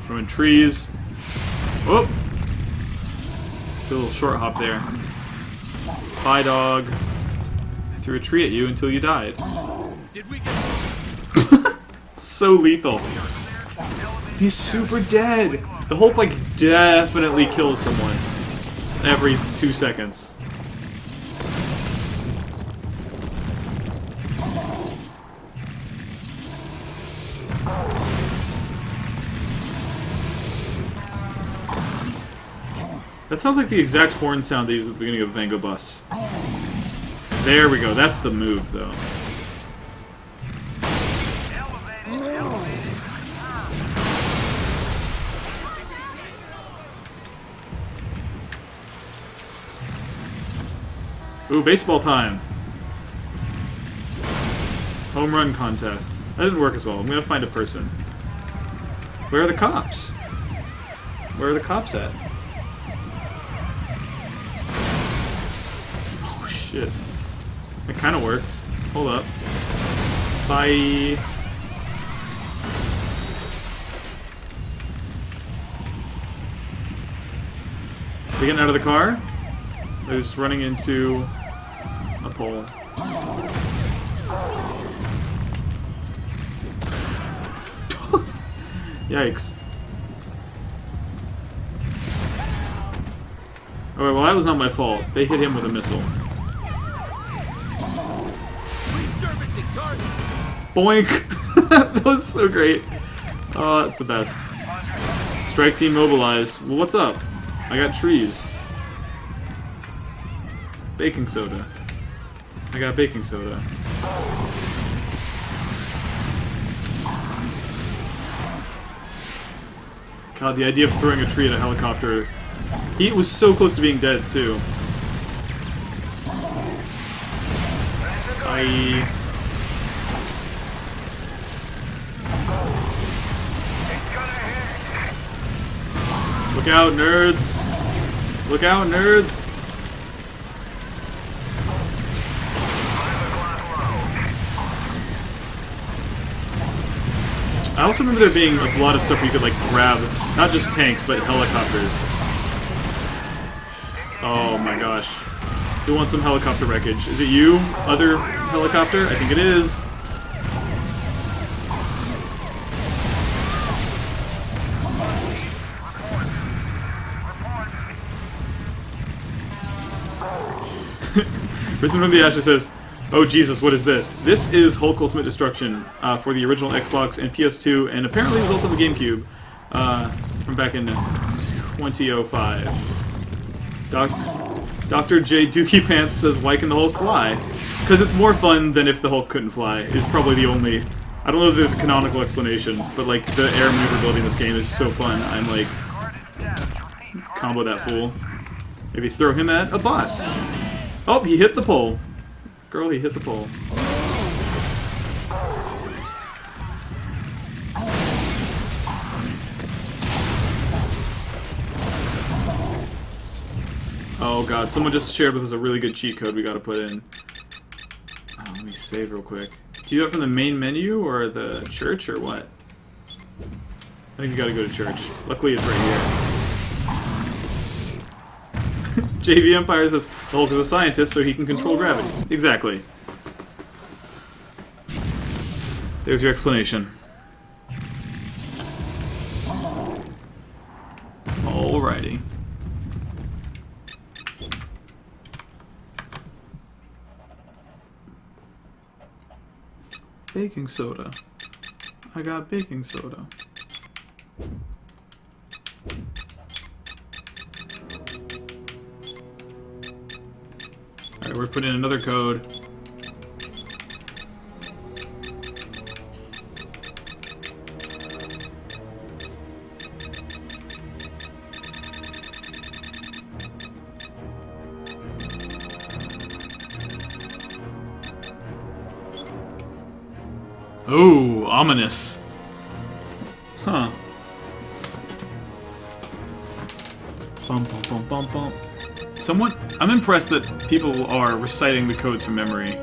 Throwing trees. Whoop! Do a little short hop there. Bye, dog. I threw a tree at you until you died. Did we get... So lethal. He's super dead. The Hulk, like, definitely kills someone every 2 seconds. That sounds like the exact horn sound they use at the beginning of Vango Bus. There we go. That's the move, though. Ooh, baseball time. Home run contest. That didn't work as well. I'm gonna find a person. Where are the cops? Where are the cops at? Oh shit. It kinda worked. Hold up. Bye. Are they getting out of the car? They're just running into a pole. Yikes. Alright, well that was not my fault. They hit him with a missile. Boink! That was so great. Oh, that's the best. Strike team mobilized. Well, what's up? I got trees. Baking soda. I got baking soda. God, the idea of throwing a tree at a helicopter. He was so close to being dead, too. Bye. Look out, nerds! Look out, nerds! I also remember there being a lot of stuff where you could, like, grab, not just tanks, but helicopters. Oh my gosh. Who wants some helicopter wreckage? Is it you, other helicopter? I think it is. Risen from the Ashes says, "Oh Jesus, what is this? This is Hulk Ultimate Destruction for the original Xbox and PS2, and apparently it was also the GameCube from back in 2005." Dr. J. Dookie Pants says, "Why can the Hulk fly?" Because it's more fun than if the Hulk couldn't fly. Is probably the only. I don't know if there's a canonical explanation, but like the air maneuverability in this game is so fun. I'm like, combo that fool. Maybe throw him at a bus. Oh, he hit the pole. Girl, he hit the pole. Oh god, someone just shared with us a really good cheat code we gotta put in. Oh, let me save real quick. Do you do that from the main menu or the church or what? I think you gotta go to church. Luckily it's right here. JV Empire says, the Hulk is a scientist so he can control gravity. Exactly. There's your explanation. Alrighty. Baking soda. I got baking soda. Alright, we're putting in another code. Oh, ominous. Huh. Bum bum bum bum bum. I'm impressed that people are reciting the codes from memory.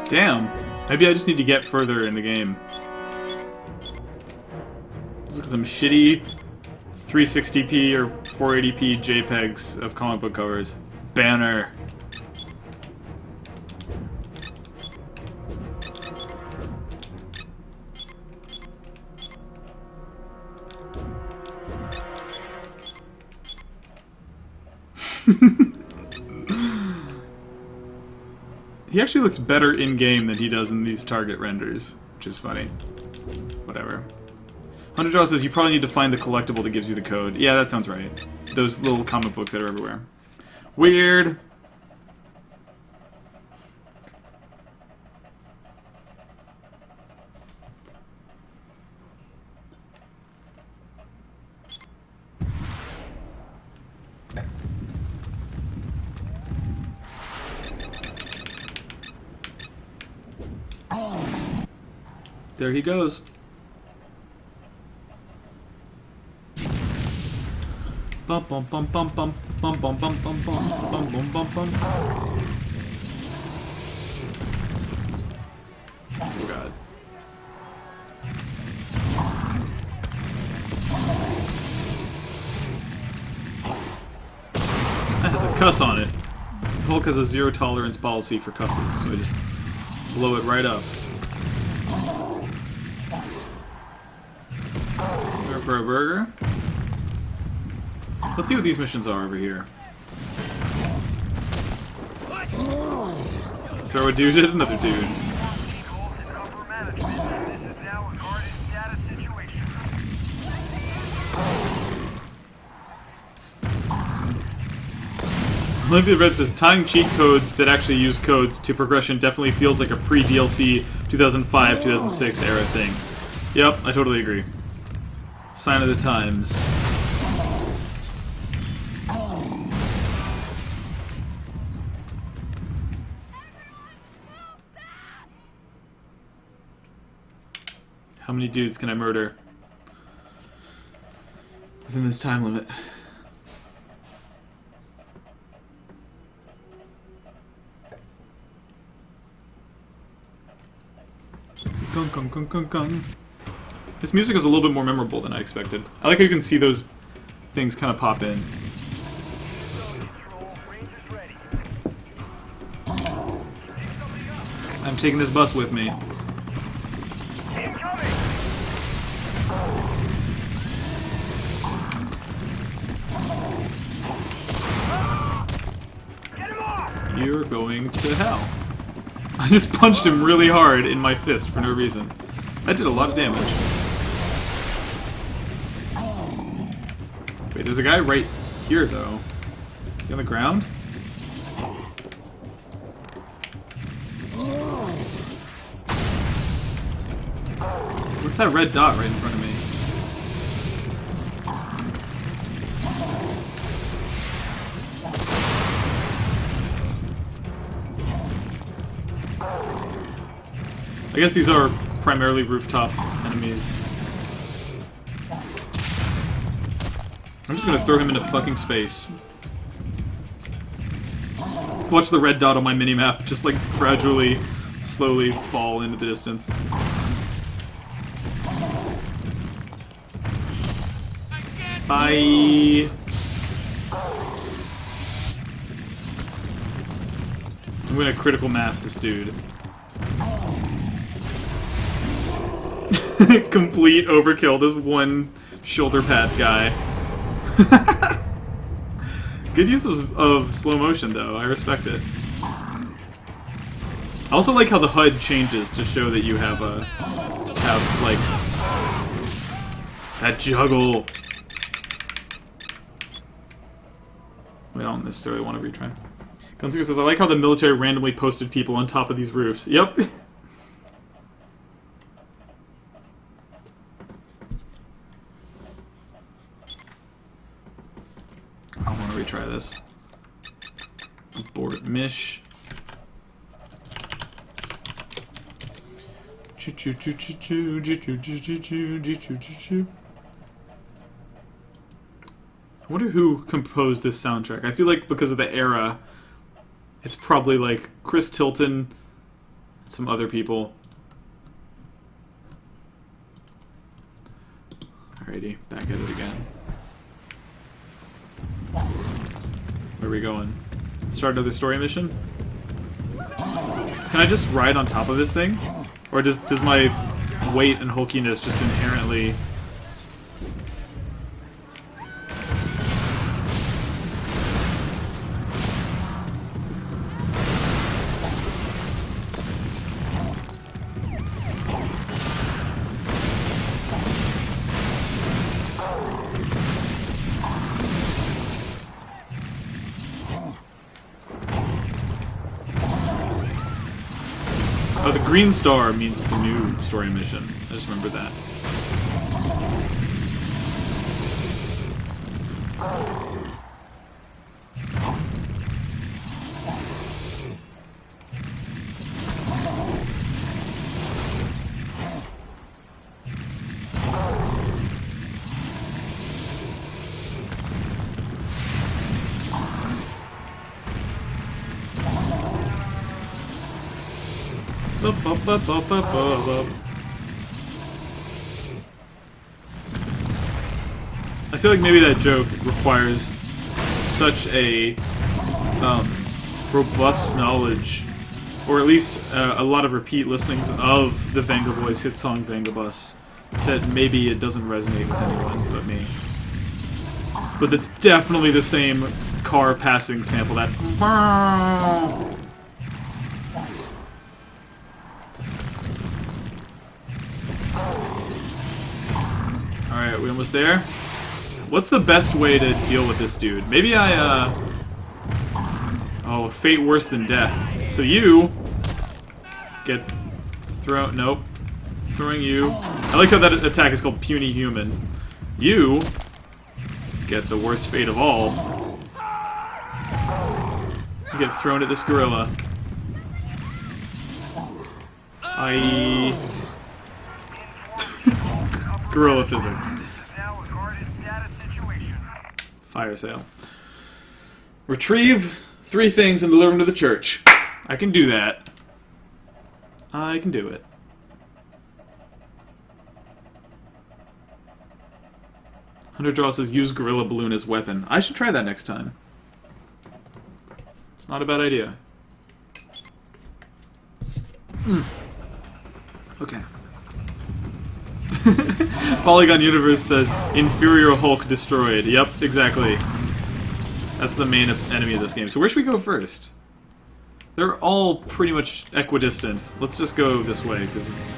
Damn. Maybe I just need to get further in the game. Let's look at some shitty 360p or 480p JPEGs of comic book covers. Banner. He actually looks better in-game than he does in these target renders, which is funny. Whatever. $100 says you probably need to find the collectible that gives you the code. Yeah, that sounds right. Those little comic books that are everywhere. Weird. There he goes. Bum bum bum bum bum bum bum bum bum bum bum bum bum bum. Oh god. That has a cuss on it. Hulk has a zero tolerance policy for cusses, so I just blow it right up. There for a burger. Let's see what these missions are over here. Throw a dude at another dude. Olympia Red says, tying cheat codes that actually use codes to progression definitely feels like a pre-DLC 2005-2006 era thing. Yep, I totally agree. Sign of the times. How many dudes can I murder within this time limit? Gung, gung, gung, gung, gung. This music is a little bit more memorable than I expected. I like how you can see those things kind of pop in. I'm taking this bus with me. You're going to hell. I just punched him really hard in my fist for no reason. That did a lot of damage. Wait, there's a guy right here, though. Is he on the ground? What's that red dot right in front of me? I guess these are primarily rooftop enemies. I'm just gonna throw him into fucking space. Watch the red dot on my minimap just like gradually, slowly fall into the distance. Bye! I'm gonna critical mass this dude. Complete overkill, this one shoulder pad guy. Good use of slow motion, though. I respect it. I also like how the HUD changes to show that you have like that juggle. We don't necessarily want to retry. Gunsuga says, I like how the military randomly posted people on top of these roofs. Yep. I want to retry this. Abort Mish. I wonder who composed this soundtrack. I feel like because of the era, it's probably like Chris Tilton and some other people. Alrighty, back at it again. Where are we going? Start another story mission? Can I just ride on top of this thing? Or does my weight and hulkiness just inherently... Oh, the green star means it's a new story mission. I just remember that. I feel like maybe that joke requires such a robust knowledge, or at least a lot of repeat listenings of the Vanga Boys hit song Vangabus, that maybe it doesn't resonate with anyone but me. But that's definitely the same car passing sample, that... Alright, we almost there? What's the best way to deal with this dude? Maybe I, oh, fate worse than death. So you... get thrown... Nope. Throwing you... I like how that attack is called Puny Human. You... get the worst fate of all. You get thrown at this gorilla. Gorilla physics. Fire sale. Retrieve 3 things and deliver them to the church. I can do that. I can do it. Hunter Draw says use Gorilla Balloon as weapon. I should try that next time. It's not a bad idea. Okay. Polygon Universe says inferior Hulk destroyed. Yep, exactly. That's the main enemy of this game. So where should we go first? They're all pretty much equidistant. Let's just go this way because it's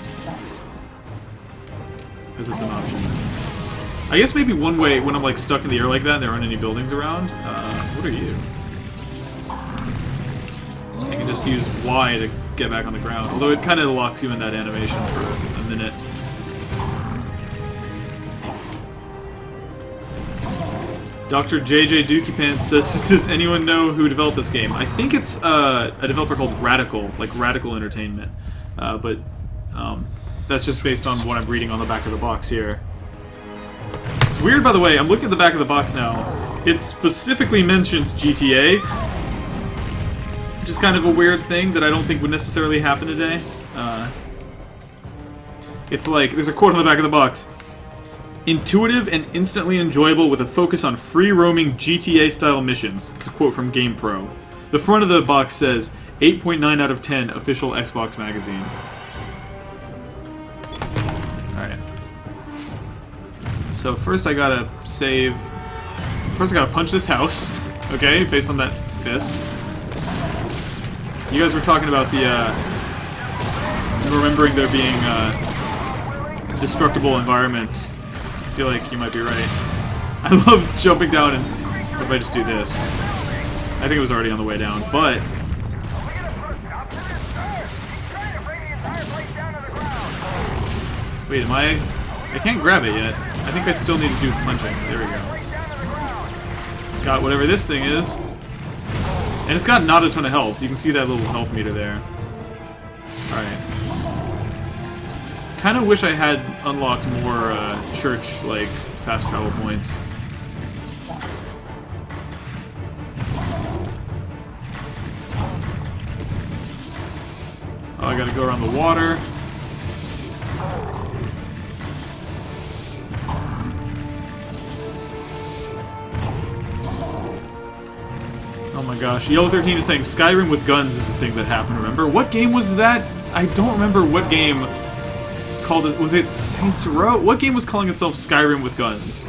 an option. I guess maybe one way when I'm like stuck in the air like that and there aren't any buildings around. What are you? I can just use Y to get back on the ground. Although it kind of locks you in that animation for a minute. Dr. JJ Dookie Pants says, does anyone know who developed this game? I think it's a developer called Radical, like Radical Entertainment. But that's just based on what I'm reading on the back of the box here. It's weird, by the way, I'm looking at the back of the box now. It specifically mentions GTA, which is kind of a weird thing that I don't think would necessarily happen today. It's like, there's a quote on the back of the box. Intuitive and instantly enjoyable with a focus on free-roaming GTA-style missions. It's a quote from GamePro. The front of the box says, 8.9 out of 10 official Xbox magazine. Alright. So first I gotta save... First I gotta punch this house, okay, based on that fist. You guys were talking about the, remembering there being, destructible environments. I feel like you might be right. I love jumping down and... What if I just do this? I think it was already on the way down, but... Wait, am I... I can't grab it yet. I think I still need to do punching. There we go. Got whatever this thing is. And it's got not a ton of health. You can see that little health meter there. Alright. Kind of wish I had unlocked more church, like, fast travel points. Oh, I gotta go around the water. Oh my gosh. Yellow 13 is saying Skyrim with guns is the thing that happened, remember? What game was that? I don't remember what game called it. Was it Saints Row? What game was calling itself Skyrim with guns?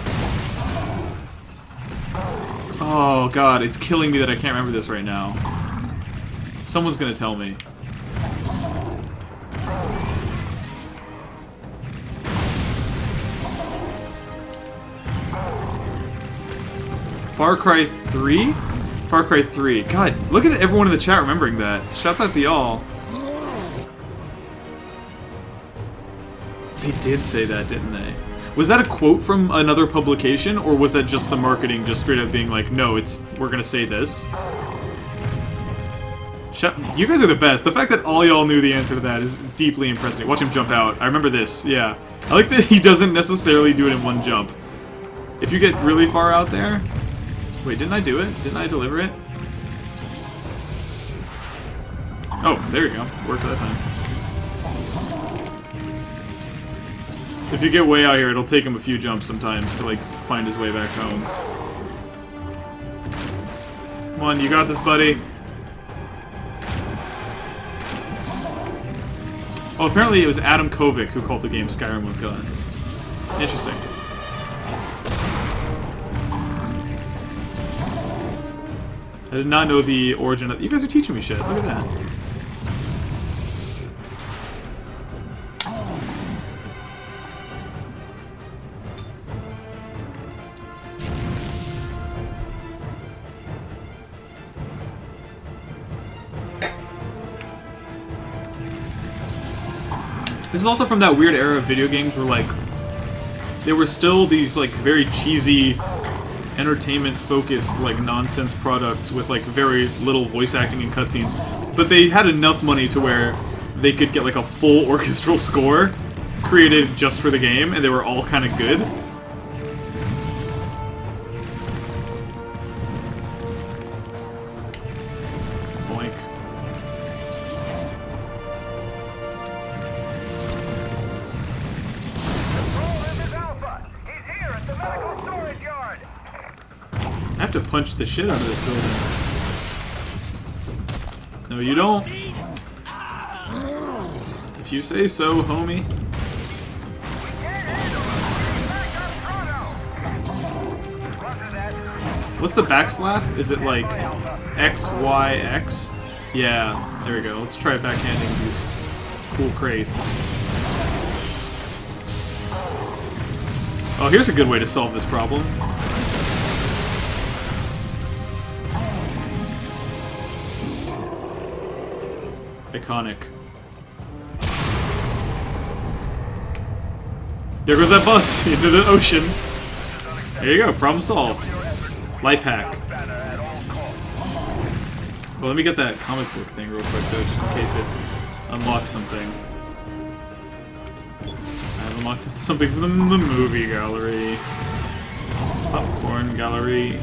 Oh god, it's killing me that I can't remember this right now. Someone's gonna tell me. Far Cry 3? Far Cry 3. God, look at everyone in the chat remembering that. Shouts out to y'all. They did say that, didn't they? Was that a quote from another publication, or was that just the marketing just straight up being like, no, we're gonna say this? You guys are the best. The fact that all y'all knew the answer to that is deeply impressive. Watch him jump out. I remember this, yeah. I like that he doesn't necessarily do it in one jump. If you get really far out there... Wait, didn't I do it? Didn't I deliver it? Oh, there you go. Worked that time. If you get way out here, it'll take him a few jumps sometimes to, like, find his way back home. Come on, you got this, buddy. Oh, apparently it was Adam Kovic who called the game Skyrim with guns. Interesting. I did not know the origin of... You guys are teaching me shit. Look at that. This is also from that weird era of video games where, like, there were still these, like, very cheesy, entertainment-focused, like, nonsense products with, like, very little voice acting and cutscenes, but they had enough money to where they could get, like, a full orchestral score created just for the game, and they were all kind of good. Boink. I have to punch the shit out of this building. No, you don't. If you say so, homie. What's the backslap? Is it like X, Y, X? Yeah, there we go. Let's try backhanding these cool crates. Oh, here's a good way to solve this problem. Iconic. There goes that bus into the ocean. There you go, problem solved. Life hack. Well, let me get that comic book thing real quick though, just in case it unlocks something. I've unlocked something from the movie gallery. Popcorn gallery.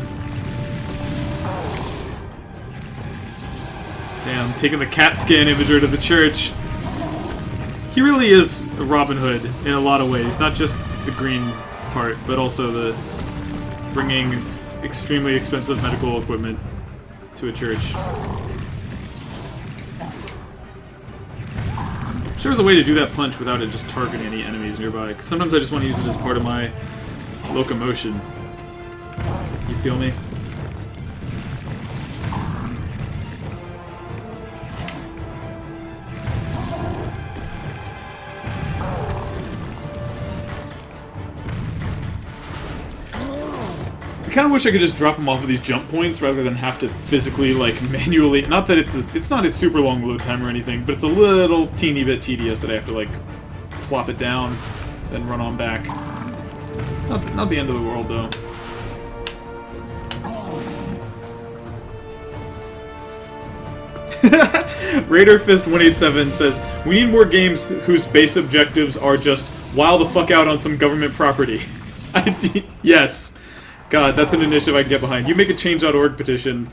Damn, taking the CAT scan imager to the church. He really is Robin Hood in a lot of ways, not just the green part, but also the bringing extremely expensive medical equipment to a church. I'm sure there's a way to do that punch without it just targeting any enemies nearby, because sometimes I just want to use it as part of my locomotion. You feel me? I kind of wish I could just drop them off of these jump points rather than have to physically, like, manually... Not that it's not a super long load time or anything, but it's a little teeny bit tedious that I have to, like, plop it down, then run on back. Not the end of the world, though. Raider Fist 187 says, "We need more games whose base objectives are just wow the fuck out on some government property." Yes. God, that's an initiative I can get behind. You make a change.org petition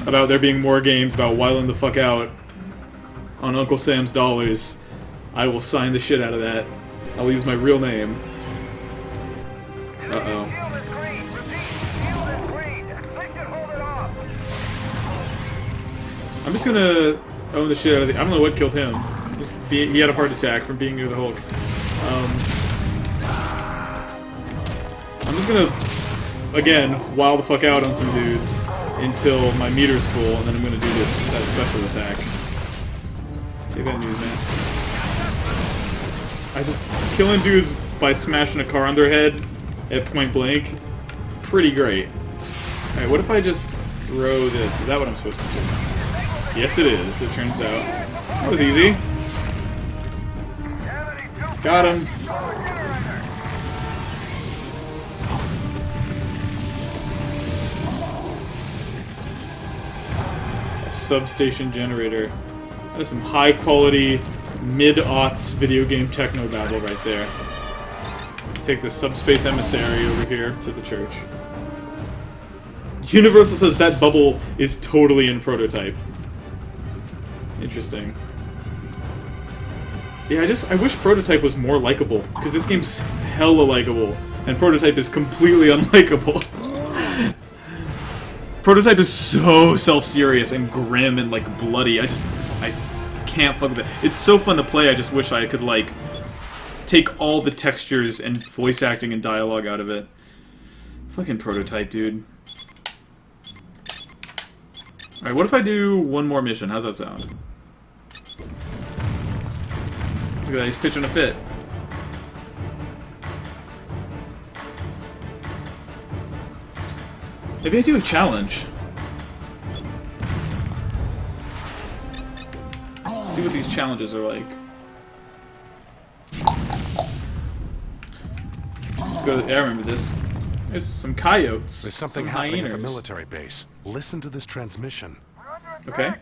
about there being more games about wiling the fuck out on Uncle Sam's dollars. I will sign the shit out of that. I'll use my real name. Uh-oh. I'm just gonna own the shit out of the... I don't know what killed him. He had a heart attack from being near the Hulk. I'm just gonna, again, wow the fuck out on some dudes until my meter's full, and then I'm gonna do that special attack. Take that news, man. I just... Killing dudes by smashing a car on their head at point blank, pretty great. Alright, what if I just throw this? Is that what I'm supposed to do? Yes, it is, it turns out. That was easy. Got him. A substation generator. That is some high-quality, mid-aughts video game techno babble right there. Take the subspace emissary over here to the church. Universal says that bubble is totally in prototype. Interesting. Yeah, I wish Prototype was more likable, because this game's hella likable, and Prototype is completely unlikable. Prototype is so self-serious and grim and, like, bloody. I can't fuck with it. It's so fun to play, I just wish I could, like, take all the textures and voice acting and dialogue out of it. Fucking Prototype, dude. Alright, what if I do one more mission? How's that sound? Look at that, he's pitching a fit. Maybe I do a challenge. Let's see what these challenges are like. Let's go to, yeah, I remember this. There's some coyotes. There's something some happening hyenas. at the military base. Listen to this transmission. Okay.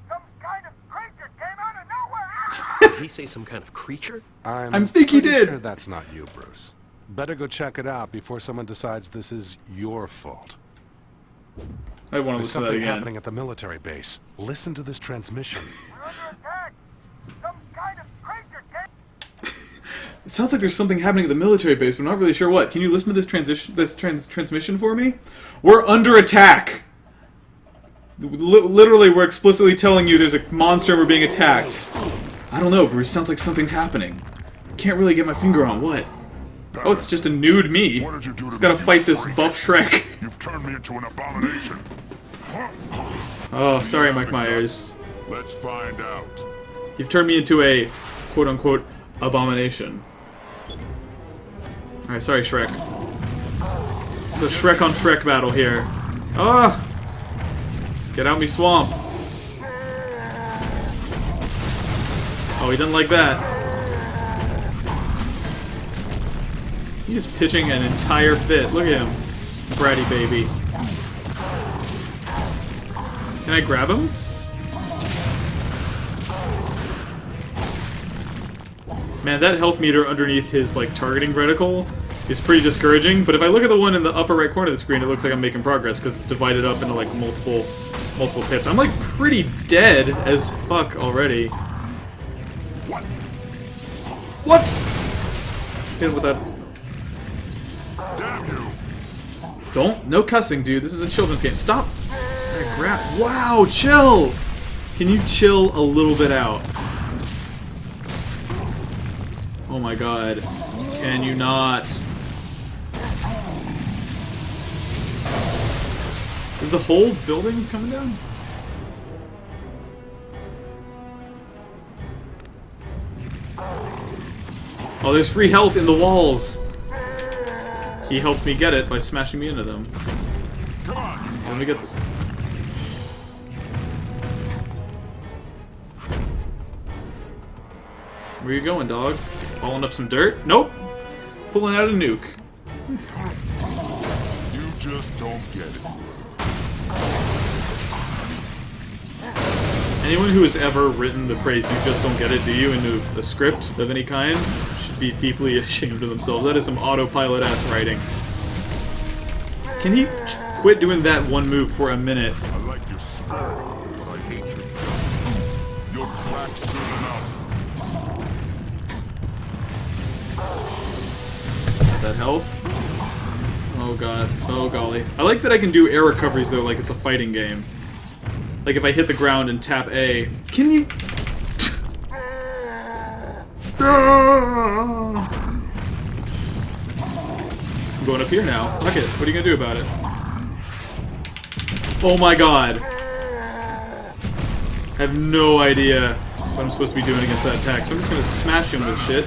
Some kind of creature came out of nowhere! Did he say some kind of creature? I think he pretty did. Sure that's not you, Bruce. Better go check it out before someone decides this is your fault. I want to There's listen to that something again. happening at the military base. Listen to this transmission. We're under attack! Some kind of creature came... It sounds like there's something happening at the military base, but I'm not really sure what. Can you listen to this transmission for me? We're under attack! Literally, we're explicitly telling you there's a monster and we're being attacked. I don't know, Bruce. Sounds like something's happening. Can't really get my finger on what. Oh, it's just a nude me. What did you do to Just gotta me, you fight this freak? buff Shrek. You've turned me into an abomination. Oh, sorry, Mike Myers. Let's find out. You've turned me into a quote-unquote abomination. Alright, sorry, Shrek. It's a Shrek on Shrek battle here. Ah! Get out me swamp. Oh, he didn't like that. He's pitching an entire fit. Look at him. Bratty baby. Can I grab him? Man, that health meter underneath his, like, targeting reticle is pretty discouraging, but if I look at the one in the upper right corner of the screen, it looks like I'm making progress, because it's divided up into, like, multiple pits. I'm, like, pretty dead as fuck already. What? What? Hit him with that. Damn you! Don't. No cussing, dude. This is a children's game. Stop. Wow, chill! Can you chill a little bit out? Oh my god. Can you not? Is the whole building coming down? Oh, there's free health in the walls! He helped me get it by smashing me into them. Come on! Let me get the... Where you going, dog? Balling up some dirt? Nope! Pulling out a nuke. You just don't get it. Anyone who has ever written the phrase, you just don't get it, do you, into a script of any kind, should be deeply ashamed of themselves. That is some autopilot-ass writing. Can he quit doing that one move for a minute? I like your spirit, but I hate you. You'll crack soon enough. That health? Oh god. Oh golly. I like that I can do air recoveries though, like it's a fighting game. Like if I hit the ground and tap A. Can you... I'm going up here now. Fuck it. What are you gonna do about it? Oh my god. I have no idea what I'm supposed to be doing against that attack, so I'm just gonna smash him with shit.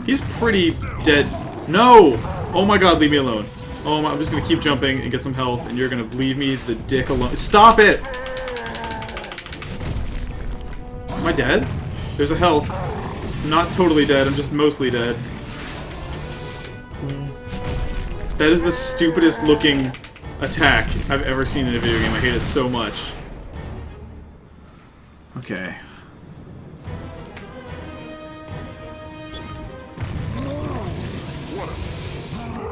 He's pretty dead. No! Oh my god, leave me alone. Oh my, I'm just gonna keep jumping and get some health, and you're gonna leave me the dick alone. Stop it! Am I dead? There's a health. It's not totally dead, I'm just mostly dead. That is the stupidest looking attack I've ever seen in a video game. I hate it so much. Okay.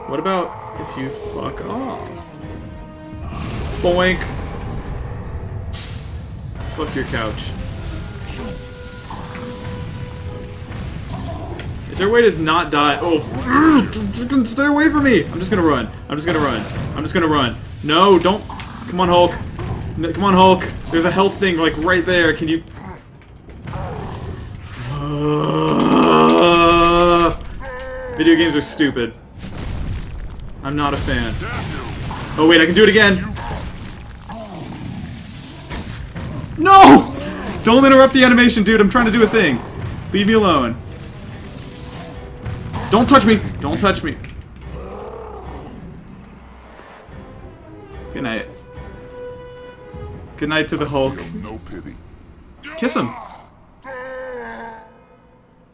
What about if you fuck off? Boink! Fuck your couch. Is there a way to not die? Oh, stay away from me! I'm just gonna run. I'm just gonna run. I'm just gonna run. No, don't. Come on, Hulk. Come on, Hulk. There's a health thing, like, right there. Can you... Video games are stupid. I'm not a fan. Oh, wait, I can do it again. No! Don't interrupt the animation, dude. I'm trying to do a thing. Leave me alone. Don't touch me! Don't touch me. Good night. Good night to the Hulk. No pity. Kiss him.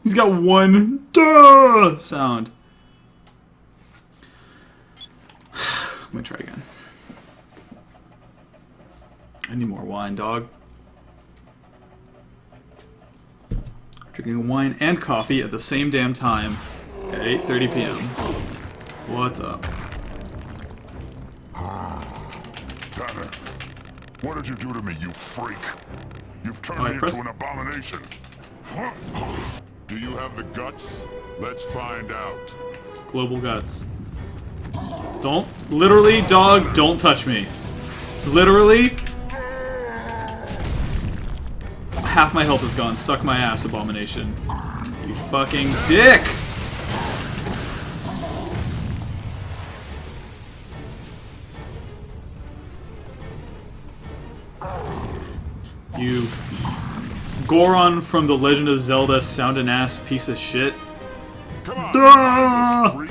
He's got one duh sound. I'm gonna try again. I need more wine, dog. Drinking wine and coffee at the same damn time at 8:30 p.m. What's up? Tanner, what did you do to me, you freak? You've turned me into an abomination. Do you have the guts? Let's find out. Global guts. Don't. Literally, dog, don't touch me. Literally. Half my health is gone. Suck my ass, abomination. You fucking dick! You Goron from The Legend of Zelda sound an ass piece of shit. Come on, Duh! freak.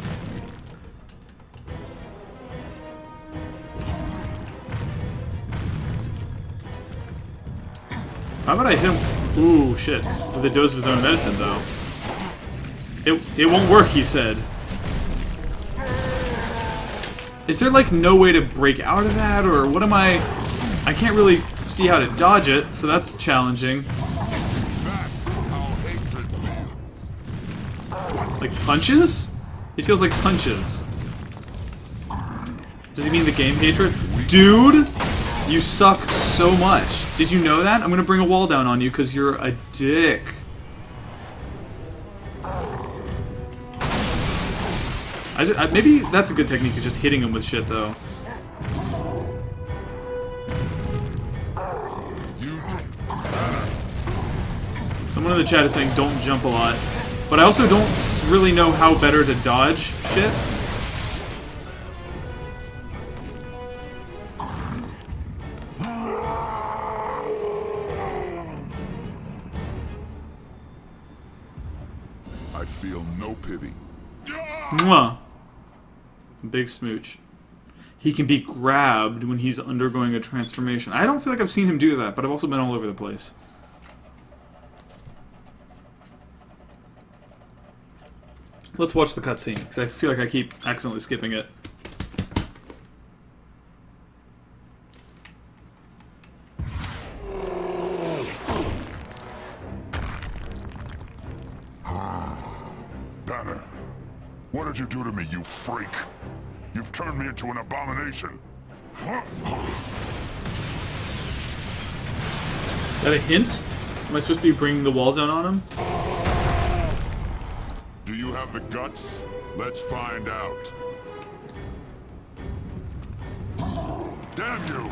How about I hit him? Ooh, shit. With a dose of his own medicine, though. It won't work, he said. Is there, like, no way to break out of that, or what am I... I can't really see how to dodge it, so that's challenging. That's how hatred feels. Like, punches? It feels like punches. Does he mean the game hatred? Dude! You suck so much. Did you know that? I'm gonna bring a wall down on you because you're a dick. Maybe that's a good technique, is just hitting him with shit, though. Someone in the chat is saying don't jump a lot. But I also don't really know how better to dodge shit. I feel no pity. Mwah. Big smooch. He can be grabbed when he's undergoing a transformation. I don't feel like I've seen him do that, but I've also been all over the place. Let's watch the cutscene, because I feel like I keep accidentally skipping it. Tanner, what did you do to me, you freak? You've turned me into an abomination. Is that a hint? Am I supposed to be bringing the walls down on him? Do you have the guts? Let's find out. Damn you!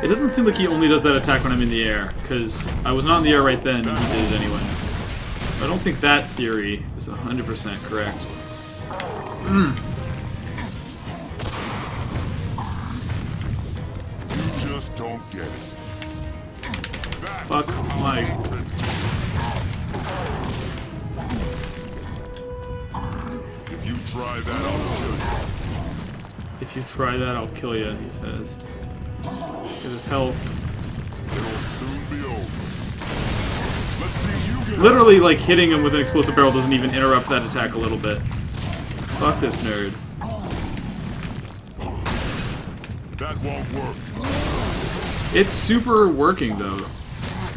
It doesn't seem like he only does that attack when I'm in the air, because I was not in the air right then, and he did it anyway. I don't think that theory is 100% correct. You just don't get it. That's Fuck my... If you try that, I'll kill you. If you try that, I'll kill you, he says. Look at his health. It'll soon be over. Let's see you get Literally, like, hitting him with an explosive barrel doesn't even interrupt that attack a little bit. Fuck this nerd. That won't work. It's super working, though.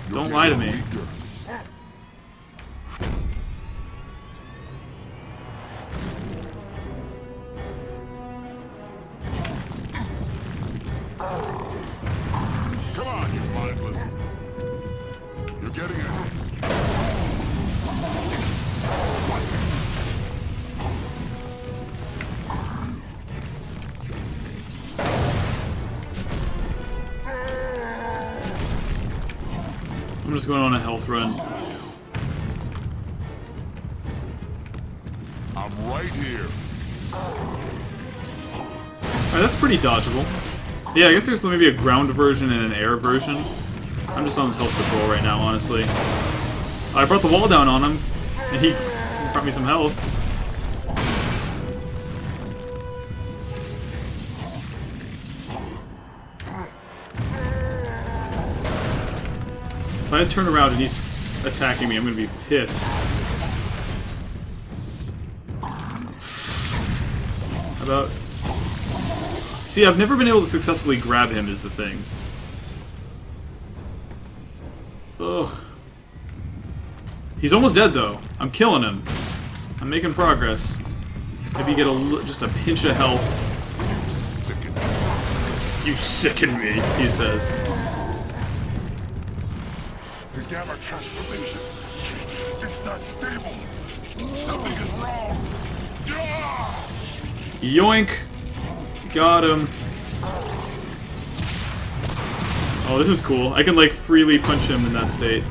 You're Don't lie to me. getting weaker. I'm just going on a health run. I'm right here. Alright, that's pretty dodgeable. Yeah, I guess there's maybe a ground version and an air version. I'm just on health patrol right now, honestly. I brought the wall down on him, and he brought me some health. If I had turned around and he's attacking me, I'm gonna be pissed. How about... See, I've never been able to successfully grab him is the thing. Ugh. He's almost dead, though. I'm killing him. I'm making progress. Maybe get just a pinch of health. You sicken me, he says. The gamma transformation. It's not stable. Something is wrong. Yoink! Got him. Oh, this is cool. I can, like, freely punch him in that state.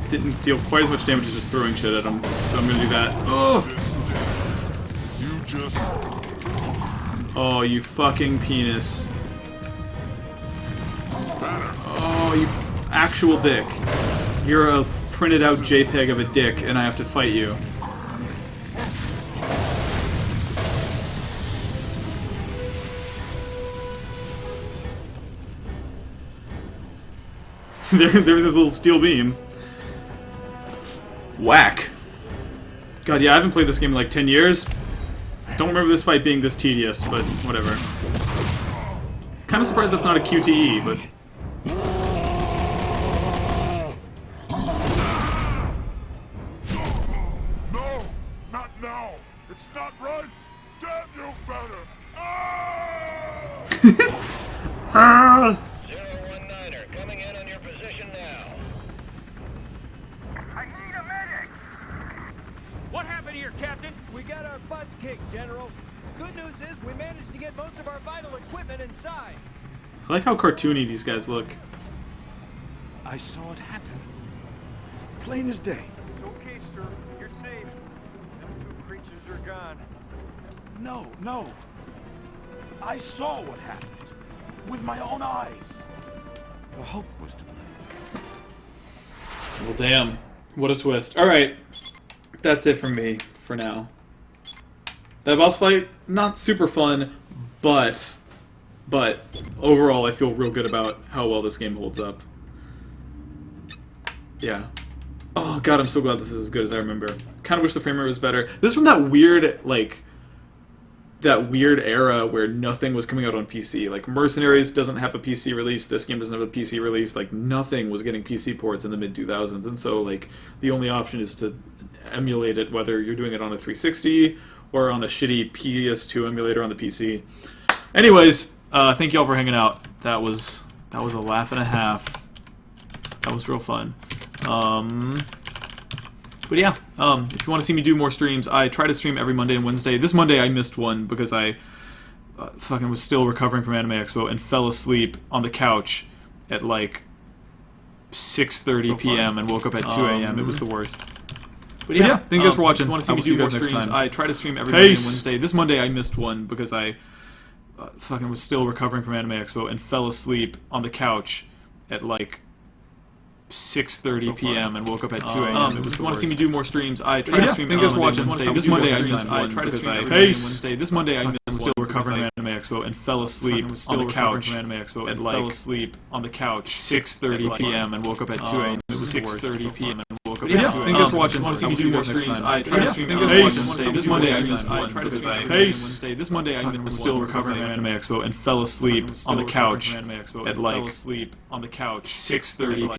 Didn't deal quite as much damage as just throwing shit at him, so I'm gonna do that. Oh! You just... Oh, you fucking penis. Oh, you actual dick. You're a printed out JPEG of a dick, and I have to fight you. There was this little steel beam. Whack. God, yeah, I haven't played this game in like 10 years. Don't remember this fight being this tedious, but whatever. Kind of surprised that's not a QTE, but... No! Not now! It's not right! Damn you better! Ah! 019er, coming in on your position now. I need a medic! What happened here, Captain? We got our butts kicked, General. Good news is we managed to get most of our vital equipment inside. I like how cartoony these guys look. I saw it happen. Plain as day. It's okay, sir. You're safe. Them two creatures are gone. No, no. I saw what happened. With my own eyes. The hope was to blame. Well, damn. What a twist. Alright. That's it from me, for now. That boss fight, not super fun, but overall I feel real good about how well this game holds up. Yeah. Oh god, I'm so glad this is as good as I remember. Kinda wish the frame rate was better. This is from that weird, like... that weird era where nothing was coming out on PC. Like, Mercenaries doesn't have a PC release, this game doesn't have a PC release, like, nothing was getting PC ports in the mid-2000s, and so, like, the only option is to emulate it, whether you're doing it on a 360 or on a shitty PS2 emulator on the PC. Anyways, thank y'all for hanging out. That was a laugh and a half. That was real fun. But yeah, if you want to see me do more streams, I try to stream every Monday and Wednesday. This Monday I missed one because I fucking was still recovering from Anime Expo and fell asleep on the couch at like 6:30 p.m. and woke up at 2 a.m. It was the worst. But yeah, thank you guys for watching. If you want to see me do more streams, I try to stream every Monday and Wednesday. This Monday I missed one because I fucking was still recovering from Anime Expo and fell asleep on the couch at like 6:30 p.m. and woke up at 2 a.m. It was the worst. If you want to see me do more streams, I try to stream. Thank you guys for watching. This Monday I missed one because I This Monday I missed still recovering from Anime Expo and fell asleep on the couch at like 6:30 p.m. and woke up at 2 a.m. It was 6:30 p.m. and woke up at 2 a.m. Thank you guys for watching. If you want to see me do more streams, I try to stream. This Monday I missed one because I This Monday I was still recovering from Anime Expo and fell asleep on the couch at like 6:30